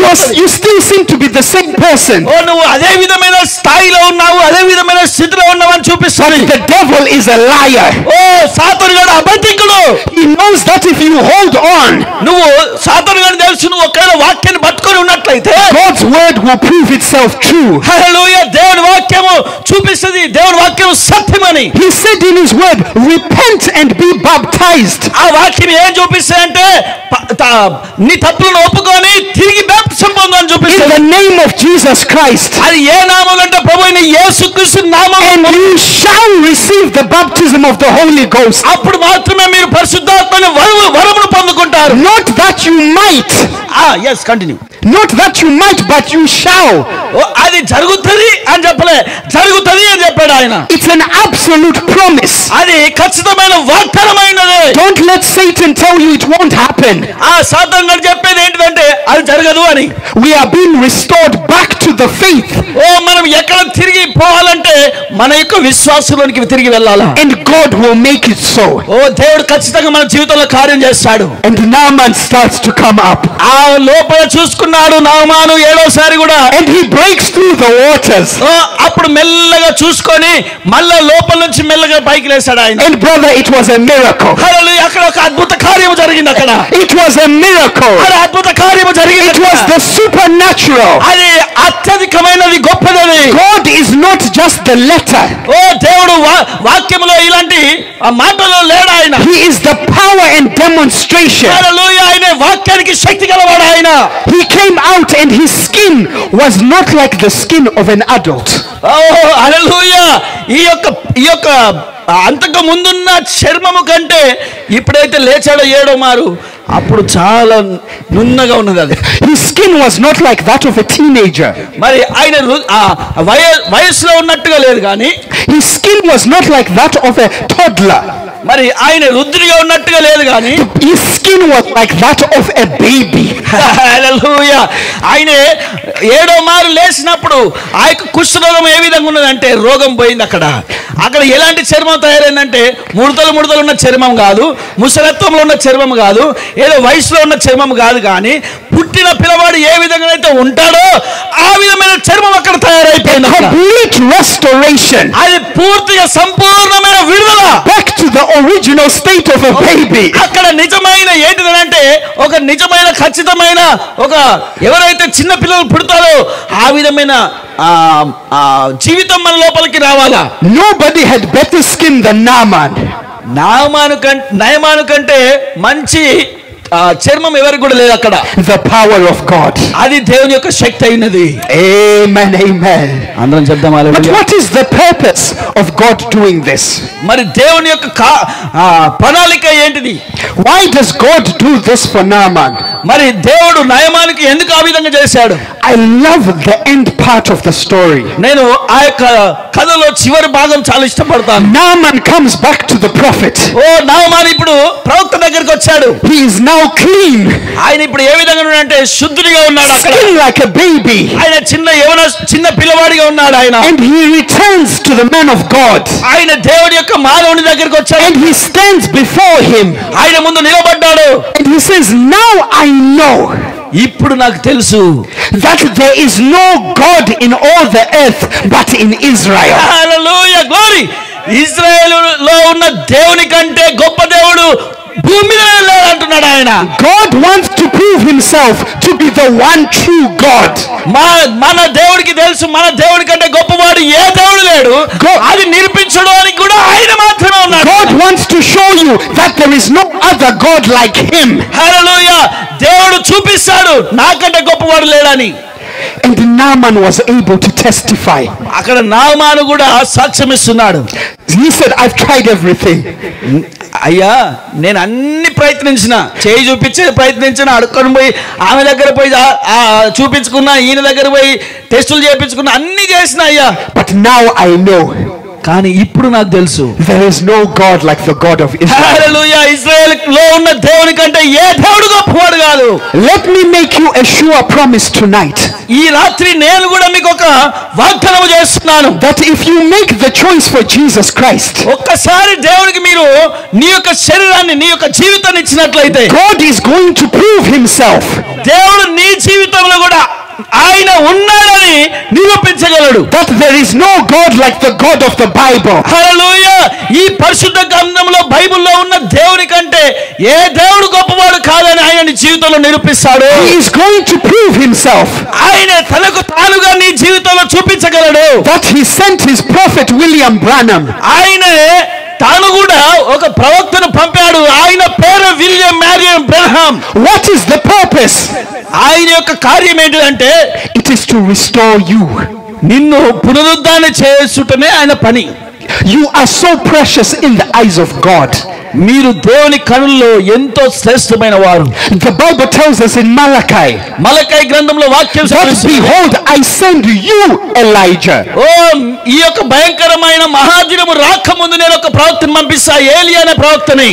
You still seem to be the same person. ఓ నువ్వు అదే విధమైన స్థాయిలో ఉన్నావు, అదే విధమైన స్థితిలో ఉన్నావు అని చూపిస్తుంది. The devil is a liar. Oh సాతానుగాడు అబద్ధికుడు. He knows that if you hold on, నువ్వు సాతానుగాడు తెలుసు, నువ్వు ఒకవేళ వాక్యాన్ని పట్టుకొని ఉన్నట్లయితే God's word will prove itself true. హల్లెలూయా, దేవుని వాక్యము చూపిస్తుంది, దేవుని వాక్యము సత్యమని. He said in his word, repent and be baptized. ఆ వాక్యం ఏం చూపిస్తాయంటే నీ తప్పులను ఒప్పుకొని తిరిగి బాప్తిసం పొందని In చూపిస్తుంది. the name of Jesus Christ. అది ఏ నామం అంటే ప్రభువైన యేసుక్రీస్తు నామం. And you shall receive the baptism of the Holy Ghost. అప్పుడు మాత్రమే మీరు పరిశుద్ధాత్మని వరమును పొందుకుంటారు. Not that you might. yes continue. Not that you might, but you shall. అది జరుగుతుంది అని చెప్పలే, జరుగుతుంది అని చెప్పాడు ఆయన. It's an absolute promise. అది ఖచ్చితమైన వాగ్దానమైనది. Don't let Satan tell you it won't happen. సాతాను గారు చెప్పేది ఏంటిదంటే అది జరగదు అని. We are being restored back to the faith. మనం ఎక్కడ తిరిగి పోవాలంటే మన యొక్క విశ్వాసంలోనికి తిరిగి వెళ్ళాలా. And God will make it so. దేవుడు ఖచ్చితంగా మన జీవితంలో కార్యం చేస్తాడు. And Naaman starts to come up. ఆ లోపల చూసుకున్నాడు నామాను ఏడోసారి కూడా. And he breaks through the waters. అప్పుడు మెల్లగా చూసుకొని మళ్ళా లోపల నుంచి మెల్లగా పైకి లేస్తాడు ఆయన. And brother, it was a miracle. హల్లెలూయా, అక్కడ ఒక అద్భుత కార్యము జరిగింది. అక్కడ It was a miracle. అద్భుత కార్యము జరిగింది. It was the supernatural. అది అత్యధికమైనది, గొప్పది. God is not just the letter. దేవుడు వాక్యములో ఇలాంటి మాటలు లేడు ఆయన. He is the power and demonstration. హల్లెలూయా, ఆయన వాక్యానికి శక్తి గలవాడు ఆయన. He came out and his skin was not like the skin of an adult. హల్లెలూయా, ఈ యొక్క అంతకు ముందున్న చర్మము కంటే ఇప్పుడైతే లేచాడో ఏడో మారు అప్పుడు చాలా నున్నగా ఉన్నది. అది His skin was not like that of a teenager. మరి ఆయన వయసులో ఉన్నట్టుగా లేదు కానీ His skin was not like that of a toddler. మరి ఆయన రుద్రుడిగా ఉన్నట్టుగా లేదు కానీ His skin was like that of a baby. హల్లెలూయా, ఆయన ఏడో మారు లేచినప్పుడు ఆ యొక్క కుష్ఠరోగం ఏ విధంగా ఉన్నదంటే రోగం పోయింది. అక్కడ ఎలాంటి చర్మం తయారైందంటే ముడతలు ఉన్న చర్మం కాదు, ముసలత్వంలో ఉన్న చర్మం కాదు, ఏదో వయసులో ఉన్న చర్మం కాదు, కానీ పుట్టిన పిల్లవాడు ఏ విధంగా అయితే ఉంటాడో ఆ విధమైన చర్మం అక్కడ తయారైపోయింది. Complete restoration. అది పూర్తిగా సంపూర్ణమైన విడుదల. Back to the original state of a baby. అక్కడ నిజమైన ఏంటిదంటే ఒక నిజమైన ఖచ్చితమైన ఒక ఎవరైతే చిన్న పిల్లలు పుడతారో ఆ విధమైన జీవితం మన లోపలికి రావాలా. Nobody had better skin than Naaman. నయమాను కంటే మంచి చర్మం ఎవరికి కూడా లేదు అక్కడ. The power of God. అది దేవుని యొక్క శక్తి అయినది. Amen, amen. అందరం చెప్దాం హల్లెలూయా. But what is the purpose of God doing this? మరి దేవుని యొక్క ప్రణాళిక ఏంటిది? Why does God do this for Naaman? మరి దేవుడు నయమానికి ఎందుకు ఆ విధంగా చేశాడు? I love the end part of the story. నేను ఆ యొక్క కథలో చివరి భాగం చాలా ఇష్టపడతాను. Naaman comes back to the prophet. నామాన్ ఇప్పుడు ప్రవక్త దగ్గరికి వచ్చాడు. He is now clean. ఆయన ఇప్పుడు ఏ విధంగా ఉన్నాడంటే శుద్ధుడిగా ఉన్నాడు. Skin like a baby. ఆయన చిన్న పిల్లవాడిగా ఉన్నాడు ఆయన. And he returns to the man of God. ఆయన దేవుడి యొక్క మానవుని దగ్గరికి వచ్చాడు. And he stands before him. ఆయన ముందు నిలబడ్డాడు. And he says, now I know ఇప్పుడు నాకు తెలుసు that there is no God in all the earth but in Israel. Hallelujah, glory. ఇశ్రాయేలులో ఉన్న దేవుని కంటే గొప్ప దేవుడు భూమి మీద లేడు అంటున్నాడు ఆయన. God wants to prove himself to be the one true God. మన దేవుడికి తెలుసు మన దేవుడి కంటే గొప్పవాడు ఏ దేవుడు లేడు. అది నిరూపించడానికి కూడా ఆయన మాత్రమే ఉన్నాడు. God wants to show you that there is no other God like him. హల్లెలూయా, దేవుడు చూపిస్తాడు నాకంటే గొప్పవాడు లేడని. And Naaman was able to testify. అక్కడ నామాను కూడా సాక్ష్యం ఇస్తున్నాడు. He said, I've tried everything. అయ్యా, నేను అన్ని ప్రయత్నించిన, చేయి చూపించే ప్రయత్నించిన, అడుక్కొని పోయి ఆమె దగ్గర పోయి చూపించుకున్నా, ఈయన దగ్గర పోయి టెస్టులు చేయించుకున్నా, అన్ని చేసిన అయ్యా. But now I know కానీ ఇప్పుడు నాకు తెలుసు there is no God like the God of Israel. హల్లెలూయా. ఇశ్రాయేలులో ఉన్న దేవుని కంటే ఏ దేవుడు గొప్పవాడు కాదు. Let me make you a sure promise tonight. ఈ రాత్రి నేను కూడా మీకు ఒక వాగ్దానం చేస్తున్నాను. That if you make the choice for Jesus Christ, ఒక్కసారి దేవునికి మీరు నీ యొక్క శరీరాన్ని నీ యొక్క జీవితాన్ని ఇచ్చినట్లయితే God is going to prove himself. దేవుడు నీ జీవితంలో కూడా ఆయన ఉన్నాడని నిరూపించగలడు. That there is no God like the God of the Bible. హల్లెలూయా. ఈ పరిశుద్ధ గ్రంథంలో బైబిల్లో ఉన్న దేవుని కంటే ఏ దేవుడు గొప్పవాడు కాదని ఆయన నీ జీవితంలో నిరూపిస్తాడు. He is going to prove himself. ఆయన తనకు తానుగా నీ జీవితంలో చూపించగలడు. That he sent his prophet William Branham. ఆయన తాను కూడా ఒక ప్రవక్తను పంపాడు. ఆయన పేరు William Marrion Branham. What is the purpose? ఆయన యొక్క కార్యం ఏంటంటే It is to restore you. నిన్ను పునరుద్ధరణ చేసుటనే ఆయన పని. You are so precious in the eyes of God. మీరు దేవుని కనుల్లో ఎంతో శ్రేష్టమైన వారు. The Bible tells us in Malachi గ్రంథంలో వాక్యం that behold, I send you Elijah. ఓ ఈ యొక్క భయంకరమైన మహాదినము రాకముందు నేను ఒక ప్రవక్తను పంపిస్తా, ఏలియా అనే ప్రవక్తని.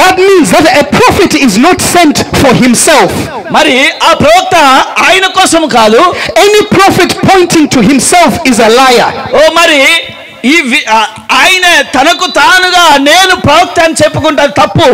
That means that a prophet is not sent for himself. మరి ఆ ప్రవక్త ఆయన కోసం కాదు. Any prophet pointing to himself is a liar. ఓ మరి ఆయన తనకు తానుగా నేను ప్రవక్త అని చెప్పుకుంటారు, తప్పు.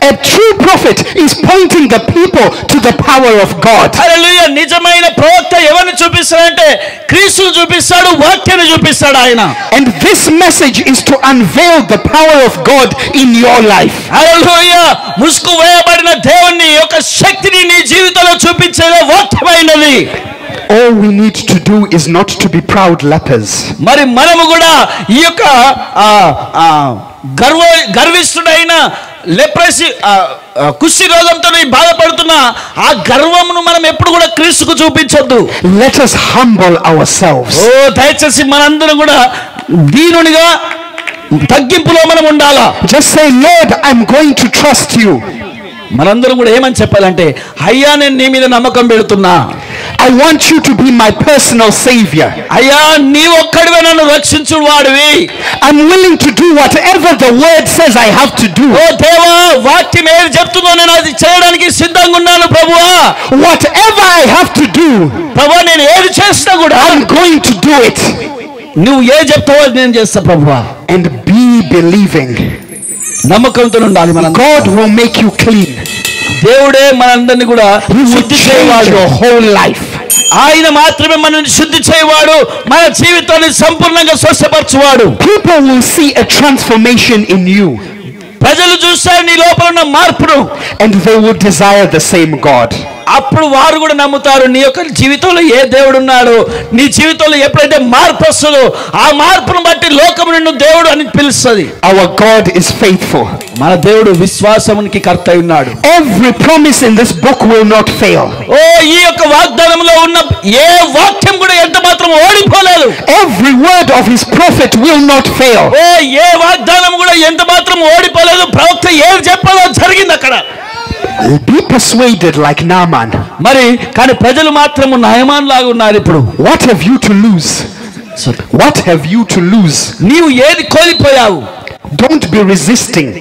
A true prophet is pointing the people to the power of God. హల్లెలూయా. నిజమైన ప్రవక్త ఎవరిని చూపిస్తాడంటే క్రీస్తును చూపిస్తాడు, వాక్యాన్ని చూపిస్తాడు ఆయన. And this message is to unveil the power of God in your life. హల్లెలూయా. ముసుగు వేయబడిన దేవుని యొక్క శక్తిని నీ జీవితంలో చూపించేదే వాక్యమైనది. All we need to do is not to be proud lepers. మరి మనము కూడా ఈ యొక్క గర్విష్ఠుడైన లెప్రసీ కుష్టి రోగంతో బాధపడుతున్న ఆ గర్వమును మనం ఎప్పుడు కూడా క్రీస్తుకు చూపించొద్దు. Let us humble ourselves. ఓ దయచేసి మనందరం కూడా దీనునిగా తగ్గింపులో మనం ఉండాలా. Just say, Lord, I'm going to trust you. మనందరం కూడా ఏమని చెప్పాలంటే, అయ్యా నేను నీ మీద నమ్మకం పెడుతున్నా. I want you to be my personal savior. అయ్యా నీ ఒక్కడివే నన్ను రక్షించు వాడివి. I'm willing to do whatever the word says I have to do. ఓ దేవా, వాక్యం ఏది చెప్తుందో నేను అది చేయడానికి సిద్ధంగా ఉన్నాను ప్రభువా. Whatever I have to do, ప్రభువా నేను ఏది చేసినా కూడా I'm going to do it. నువ్వు ఏ చెప్తావో నేను చేస్తా ప్రభువా. And be believing. నమ్మకంతో ఉండాలి. మనం God will make you clean. దేవుడే మనందరినీ కూడా He will శుద్ధి change చేయవాడు. your whole life. ఆయన మాత్రమే మనల్ని శుద్ధి చేయవాడు, మన జీవితాన్ని సంపూర్ణంగా స్వస్థపరచువాడు. People will see a transformation in you. ప్రజలు చూస్తారు నీ లోపల ఉన్న మార్పును. And they will desire the same God. అప్పుడు వారు కూడా నమ్ముతారు నీ యొక్క జీవితంలో ఏ దేవుడు ఉన్నాడు. నీ జీవితంలో ఎప్పుడైతే మార్పు వస్తుందో ఆ మార్పును బట్టి లోకము నిన్ను దేవుడు అని పిలుస్తుంది. Our God is faithful. మన దేవుడు విశ్వాసానికి కర్త అయి ఉన్నాడు. Every promise in this book will not fail. ఓ ఈ యొక్క వాగ్దానంలో ఉన్న ఏ వాక్యం కూడా ఎంత మాత్రం ఓడిపోలేదు. Every word of his prophet will not fail. ఓ ఏ వాగ్దానం కూడా ఎంత మాత్రం ఓడిపోలేదు. ప్రవక్త ఏది చెప్పాలో జరిగింది అక్కడ. Be persuaded like Naaman. మరి కానీ ప్రజలు మాత్రము నయమాన్ లాగా ఉన్నారు. ఇప్పుడు What have you to lose? What have you to lose? నీవు ఏది కోల్పోయావు? Don't be resisting.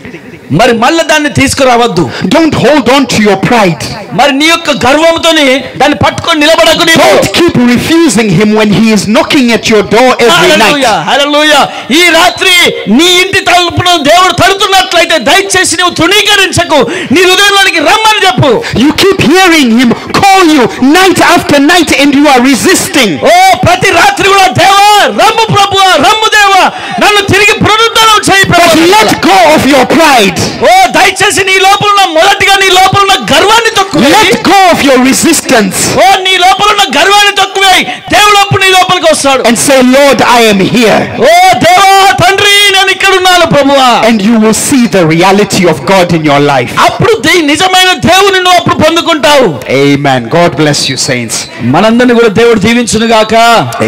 మరి మళ్ళీ దాన్ని తీసుకురావద్దు. Don't hold on to your pride. మరి నీ యొక్క గర్వంతోని దాన్ని పట్టుకొని నిలబడకు. Don't keep refusing him when he is knocking at your door every night. హల్లెలూయా. ఈ రాత్రి నీ ఇంటి తలుపును దేవుడు తడుతున్నట్లయితే దయచేసి నువ్వు తృణీకరించకు. నీ హృదయంలోనికి రమ్మని చెప్పు. You keep hearing him call you night after night and you are resisting. ఓ ప్రతి రాత్రి కూడా దేవా రమ్ము ప్రభువా, రమ్ము దేవా, నన్ను తిరిగి పునరుద్ధరణ చేయి But ప్రభువా. let go of your pride. ఓ దయచేసి నీ లోపల ఉన్న మొదటిగా నీ లోపల ఉన్న గర్వాన్ని తొక్కువేయి. Let go of your resistance. ఓ నీ లోపల ఉన్న గర్వాన్ని తొక్కువేయి. దేవుడు అప్పుడు నీ లోపలికి వస్తాడు. And say, Lord, I am here. ఓ దేవా తండ్రి నేను ఇక్కడ ఉన్నాను ప్రభువా. And you will see the reality of God in your life. అప్పుడు నిజమైన దేవుని నువ్వు అప్పుడు పొందుకుంటావు. Amen. God bless you, saints. మనందరిని కూడా దేవుడు దీవించును గాక.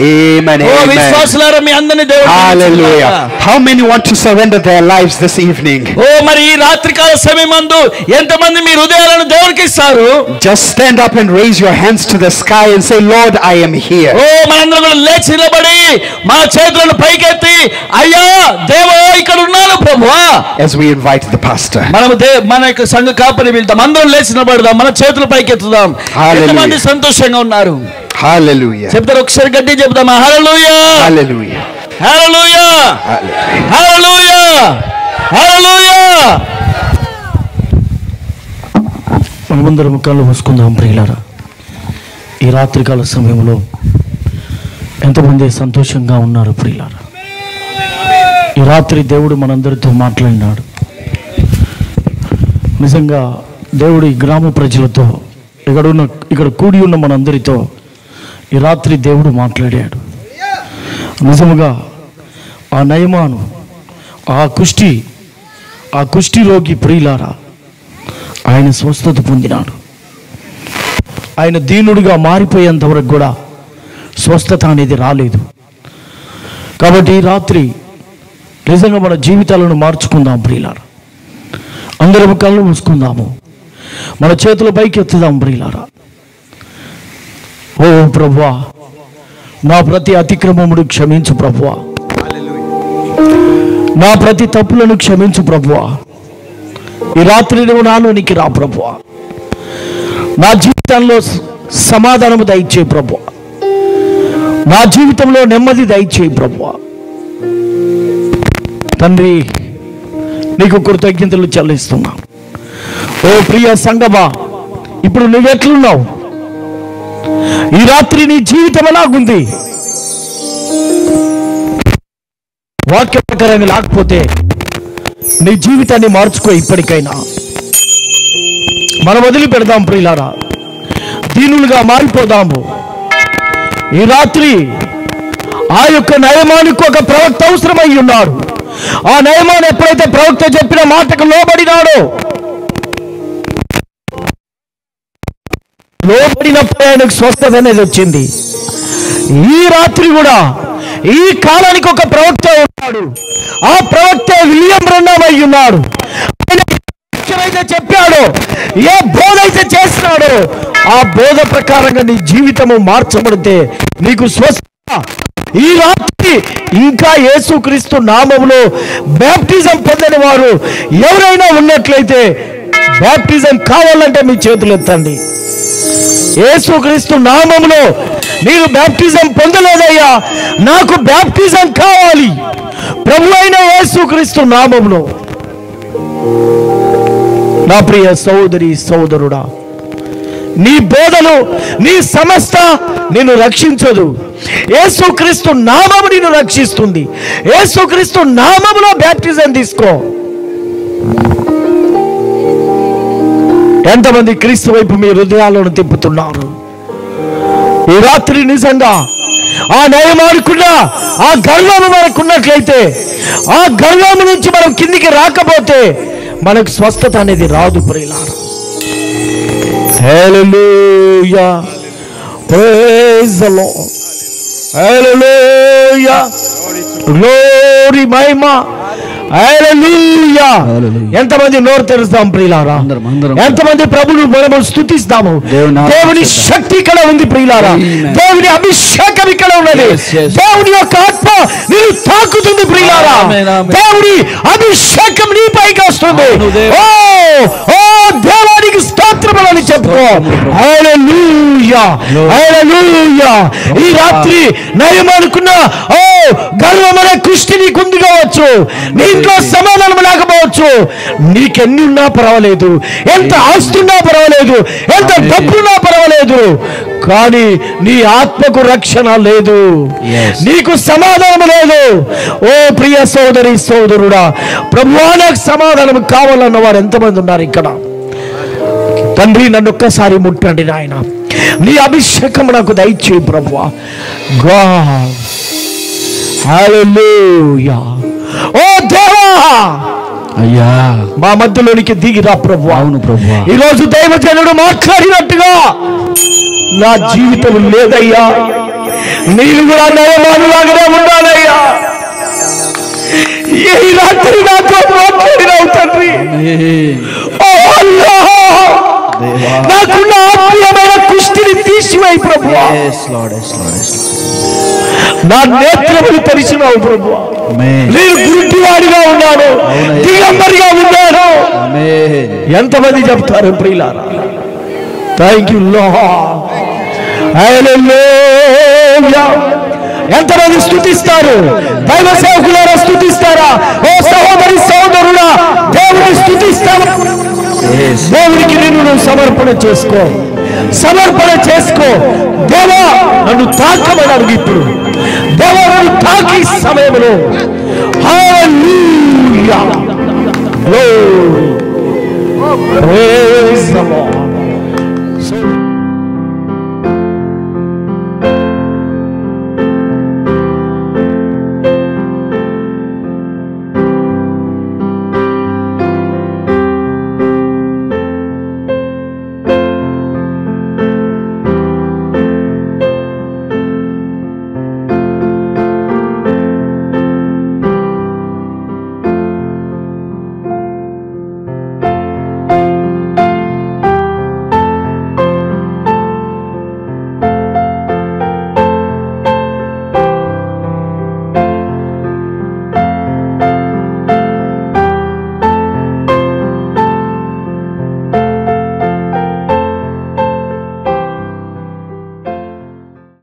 Amen. ఓ విశ్వాసులారా, మీ అందరిని దేవుడు దీవించును గాక. Hallelujah. How many want to surrender their lives this evening? ఓ మరి ఈ రాత్రికాల సమయమందు ఎంతమంది మీ హృదయాలను దేవునికి ఇస్తారు? Just stand up and raise your hands to the sky and say, Lord, I am here. ఓ మనందరం కూడా లేచి నిలబడి మన చేతులను పైకెత్తి, అయ్యా దేవా ఇక్కడ ఉన్నాను ప్రభువా. As we invite the pastor. మనము మన యొక్క సంఘ కాపరిని వెళ్తాం. అందరం లేచి నిలబడదాం, మన చేతులు పైకెత్తుదాం. ఎంతమంది సంతోషంగా ఉన్నారు? Hallelujah. చెప్తారు ఒకసారి గట్టి చెప్తామా? హల్లెలూయా, Hallelujah. హల్లెలూయా, హల్లెలూయా, హల్లెలూయా. మనమందరం కళ్ళు మూసుకుందాం ప్రియులారా. ఈ రాత్రికాల సమయంలో ఎంతమంది సంతోషంగా ఉన్నారు ప్రియులారా? ఈ రాత్రి దేవుడు మనందరితో మాట్లాడినాడు. నిజంగా దేవుడు ఈ గ్రామ ప్రజలతో, ఇక్కడ కూడి ఉన్న మనందరితో ఈ రాత్రి దేవుడు మాట్లాడాడు. నిజముగా ఆ నయమాను, ఆ కుష్టి రోగి ప్రియులారా, ఆయన స్వస్థత పొందినాడు. ఆయన దీనుడిగా మారిపోయేంత వరకు కూడా స్వస్థత అనేది రాలేదు. కాబట్టి ఈ రాత్రి నిజంగా మన జీవితాలను మార్చుకుందాం ప్రియులారా. అందరం కళ్ళు మూసుకుందాము, మన చేతుల పైకి ఎత్తుదాం ప్రియులారా. ఓ ప్రభువా, నా ప్రతి అతిక్రమమును క్షమించు ప్రభువా, నా ప్రతి తప్పులను క్షమించు ప్రభువా. ఈ రాత్రి నువ్వు నాలోనికి రా ప్రభువా. నా జీవితంలో సమాధానము దయచేయి ప్రభువా, నా జీవితంలో నెమ్మది దయచేయి ప్రభువా. తండ్రి, నీకు కృతజ్ఞతలు చెల్లిస్తున్నాను. ఓ ప్రియ సంగమా, ఇప్పుడు నువ్వెట్లున్నావు? ఈ రాత్రి నీ జీవితం ఎలాగుంది? వాక్య ప్రకారంగా లేకపోతే నీ జీవితాన్ని మార్చుకో. ఇప్పటికైనా మనం వదిలి పెడదాం ప్రియులారా, దీనులుగా మారిపోదాము. ఈ రాత్రి ఆ యొక్క నయమానికి ఒక ప్రవక్త అవసరమై ఉన్నాడు. ఆ నయమాను ఎప్పుడైతే ప్రవక్త చెప్పిన మాటకు లోబడినప్పుడు ఆయనకు స్వస్థత అనేది వచ్చింది. ఈ రాత్రి కూడా ఈ కాలానికి ఒక ప్రవక్త ఉన్నాడు. ఆ ప్రవక్త విలియం బ్రన్హామ్ అయి ఉన్నాడు. ఆయన చెప్పాడు, ఏ బోధ అయితే చేస్తున్నాడో ఆ బోధ ప్రకారంగా నీ జీవితము మార్చబడితే నీకు స్వస్థత. ఈ రాత్రి ఇంకా యేసుక్రీస్తు నామములో బ్యాప్టిజం పొందని వారు ఎవరైనా ఉన్నట్లయితే బ్యాప్టిజం కావాలంటే మీ చేతులు ఎత్తండి. యేసుక్రీస్తు నామములో నేను బ్యాప్టిజం పొందలేదయ్యా, నాకు బ్యాప్టిజం కావాలి ప్రభు అయిన యేసుక్రీస్తు నామములో. నా ప్రియ సోదరి సోదరుడా, నీ బోధలు, నీ సమస్త నిన్ను రక్షించదు. యేసుక్రీస్తు నామము నిన్ను రక్షిస్తుంది. యేసుక్రీస్తు నామములో బ్యాప్టిజం తీసుకో. ఎంతమంది క్రీస్తు వైపు మీ హృదయాలను తిప్పుతున్నారు? ఈ రాత్రి నిజంగా ఆ నయమానుకున్న ఆ గర్వము మనకున్నట్లయితే, ఆ గర్వము నుంచి మనం కిందికి రాకపోతే మనకు స్వస్థత అనేది రాదు ప్రియులారా. Hallelujah, praise the Lord, hallelujah, glory మహిమ, హల్లెలూయా. ఎంతమంది నోరు తెరుస్తాం ప్రియులారా? ఎంతమంది ప్రభువును మనము స్తుతిస్తాము? దేవుని శక్తి ఇక్కడ ఉంది ప్రియులారా. దేవుని అభిషేకం ఇక్కడ ఉన్నది. దేవుని యొక్క ఆత్మ నీవు తాకుతుంది ప్రియులారా. దేవుని అభిషేకం నీ పైకి వస్తుంది. ఓ ఓ దేవానికి స్తోత్రములని చెప్పుకో. హల్లెలూయా, హల్లెలూయా. ఈ రాత్రి నయమనుకున్న ఓ గర్వమనే కుష్టి నీకుంది కావచ్చు, నీ ఇంట్లో సమాధానం లేకపోవచ్చు, నీకెన్ని ఉన్నా పర్వాలేదు, ఎంత ఆస్తున్నా పర్వాలేదు, ఎంత డబ్బున్నా పర్వాలేదు, కానీ నీ ఆత్మకు రక్షణ లేదు, నీకు సమాధానం లేదు. ఓ ప్రియ సోదరి సోదరుడా, ప్రభువా నాకు సమాధానం కావాలన్న వారు ఎంతమంది ఉన్నారు ఇక్కడ? తండ్రి, నన్ను ఒక్కసారి ముట్టండి నాయన, నీ అభిషేకం నాకు దయచేయి ప్రభువా. గాడ్, హల్లెలూయా. ఓ దేవా అయ్యా మా మధ్యలోనికి దిగిరా ప్రభువా. అవును ప్రభువా. ఈరోజు దైవజనుడు మాట్లాడినట్టుగా నా జీవితం లేదయ్యా, నేను కూడా నయమానులాగానే ఉండాలయ్యా. ఈ రాత్రి నాతో మాట్లాడినావు తండ్రి. ఓ అల్లాహ్, నాకున్న ఆత్మీయమైన కుష్టిని తీసివేయి ప్రభువా. నా నేత్రములు తెరిచినావు ప్రభువా. నేను గుడ్డివాడిగా ఉన్నాను, దిగంబరిగా ఉన్నాను. ఎంతమంది చెప్తారు ప్రియులారా? Thank you Lord. హల్లెలూయా. ఎంతమంది స్తుతిస్తారు? దైవ సేవకులారా స్తుతిస్తారా? ఓ సహోదరి సహోదరుడా, దేవుని స్తుతిస్తావా? దేవునికి నిన్ను సమర్పణ చేసుకో, సమర్పణ చేసుకో. దేవా నన్ను తాకమని అడుగు. ఇప్పుడు దేవా నన్ను తాకి సమయంలో హల్లెలూయా, గ్లోరీ, ప్రైజ్ ది లార్డ్.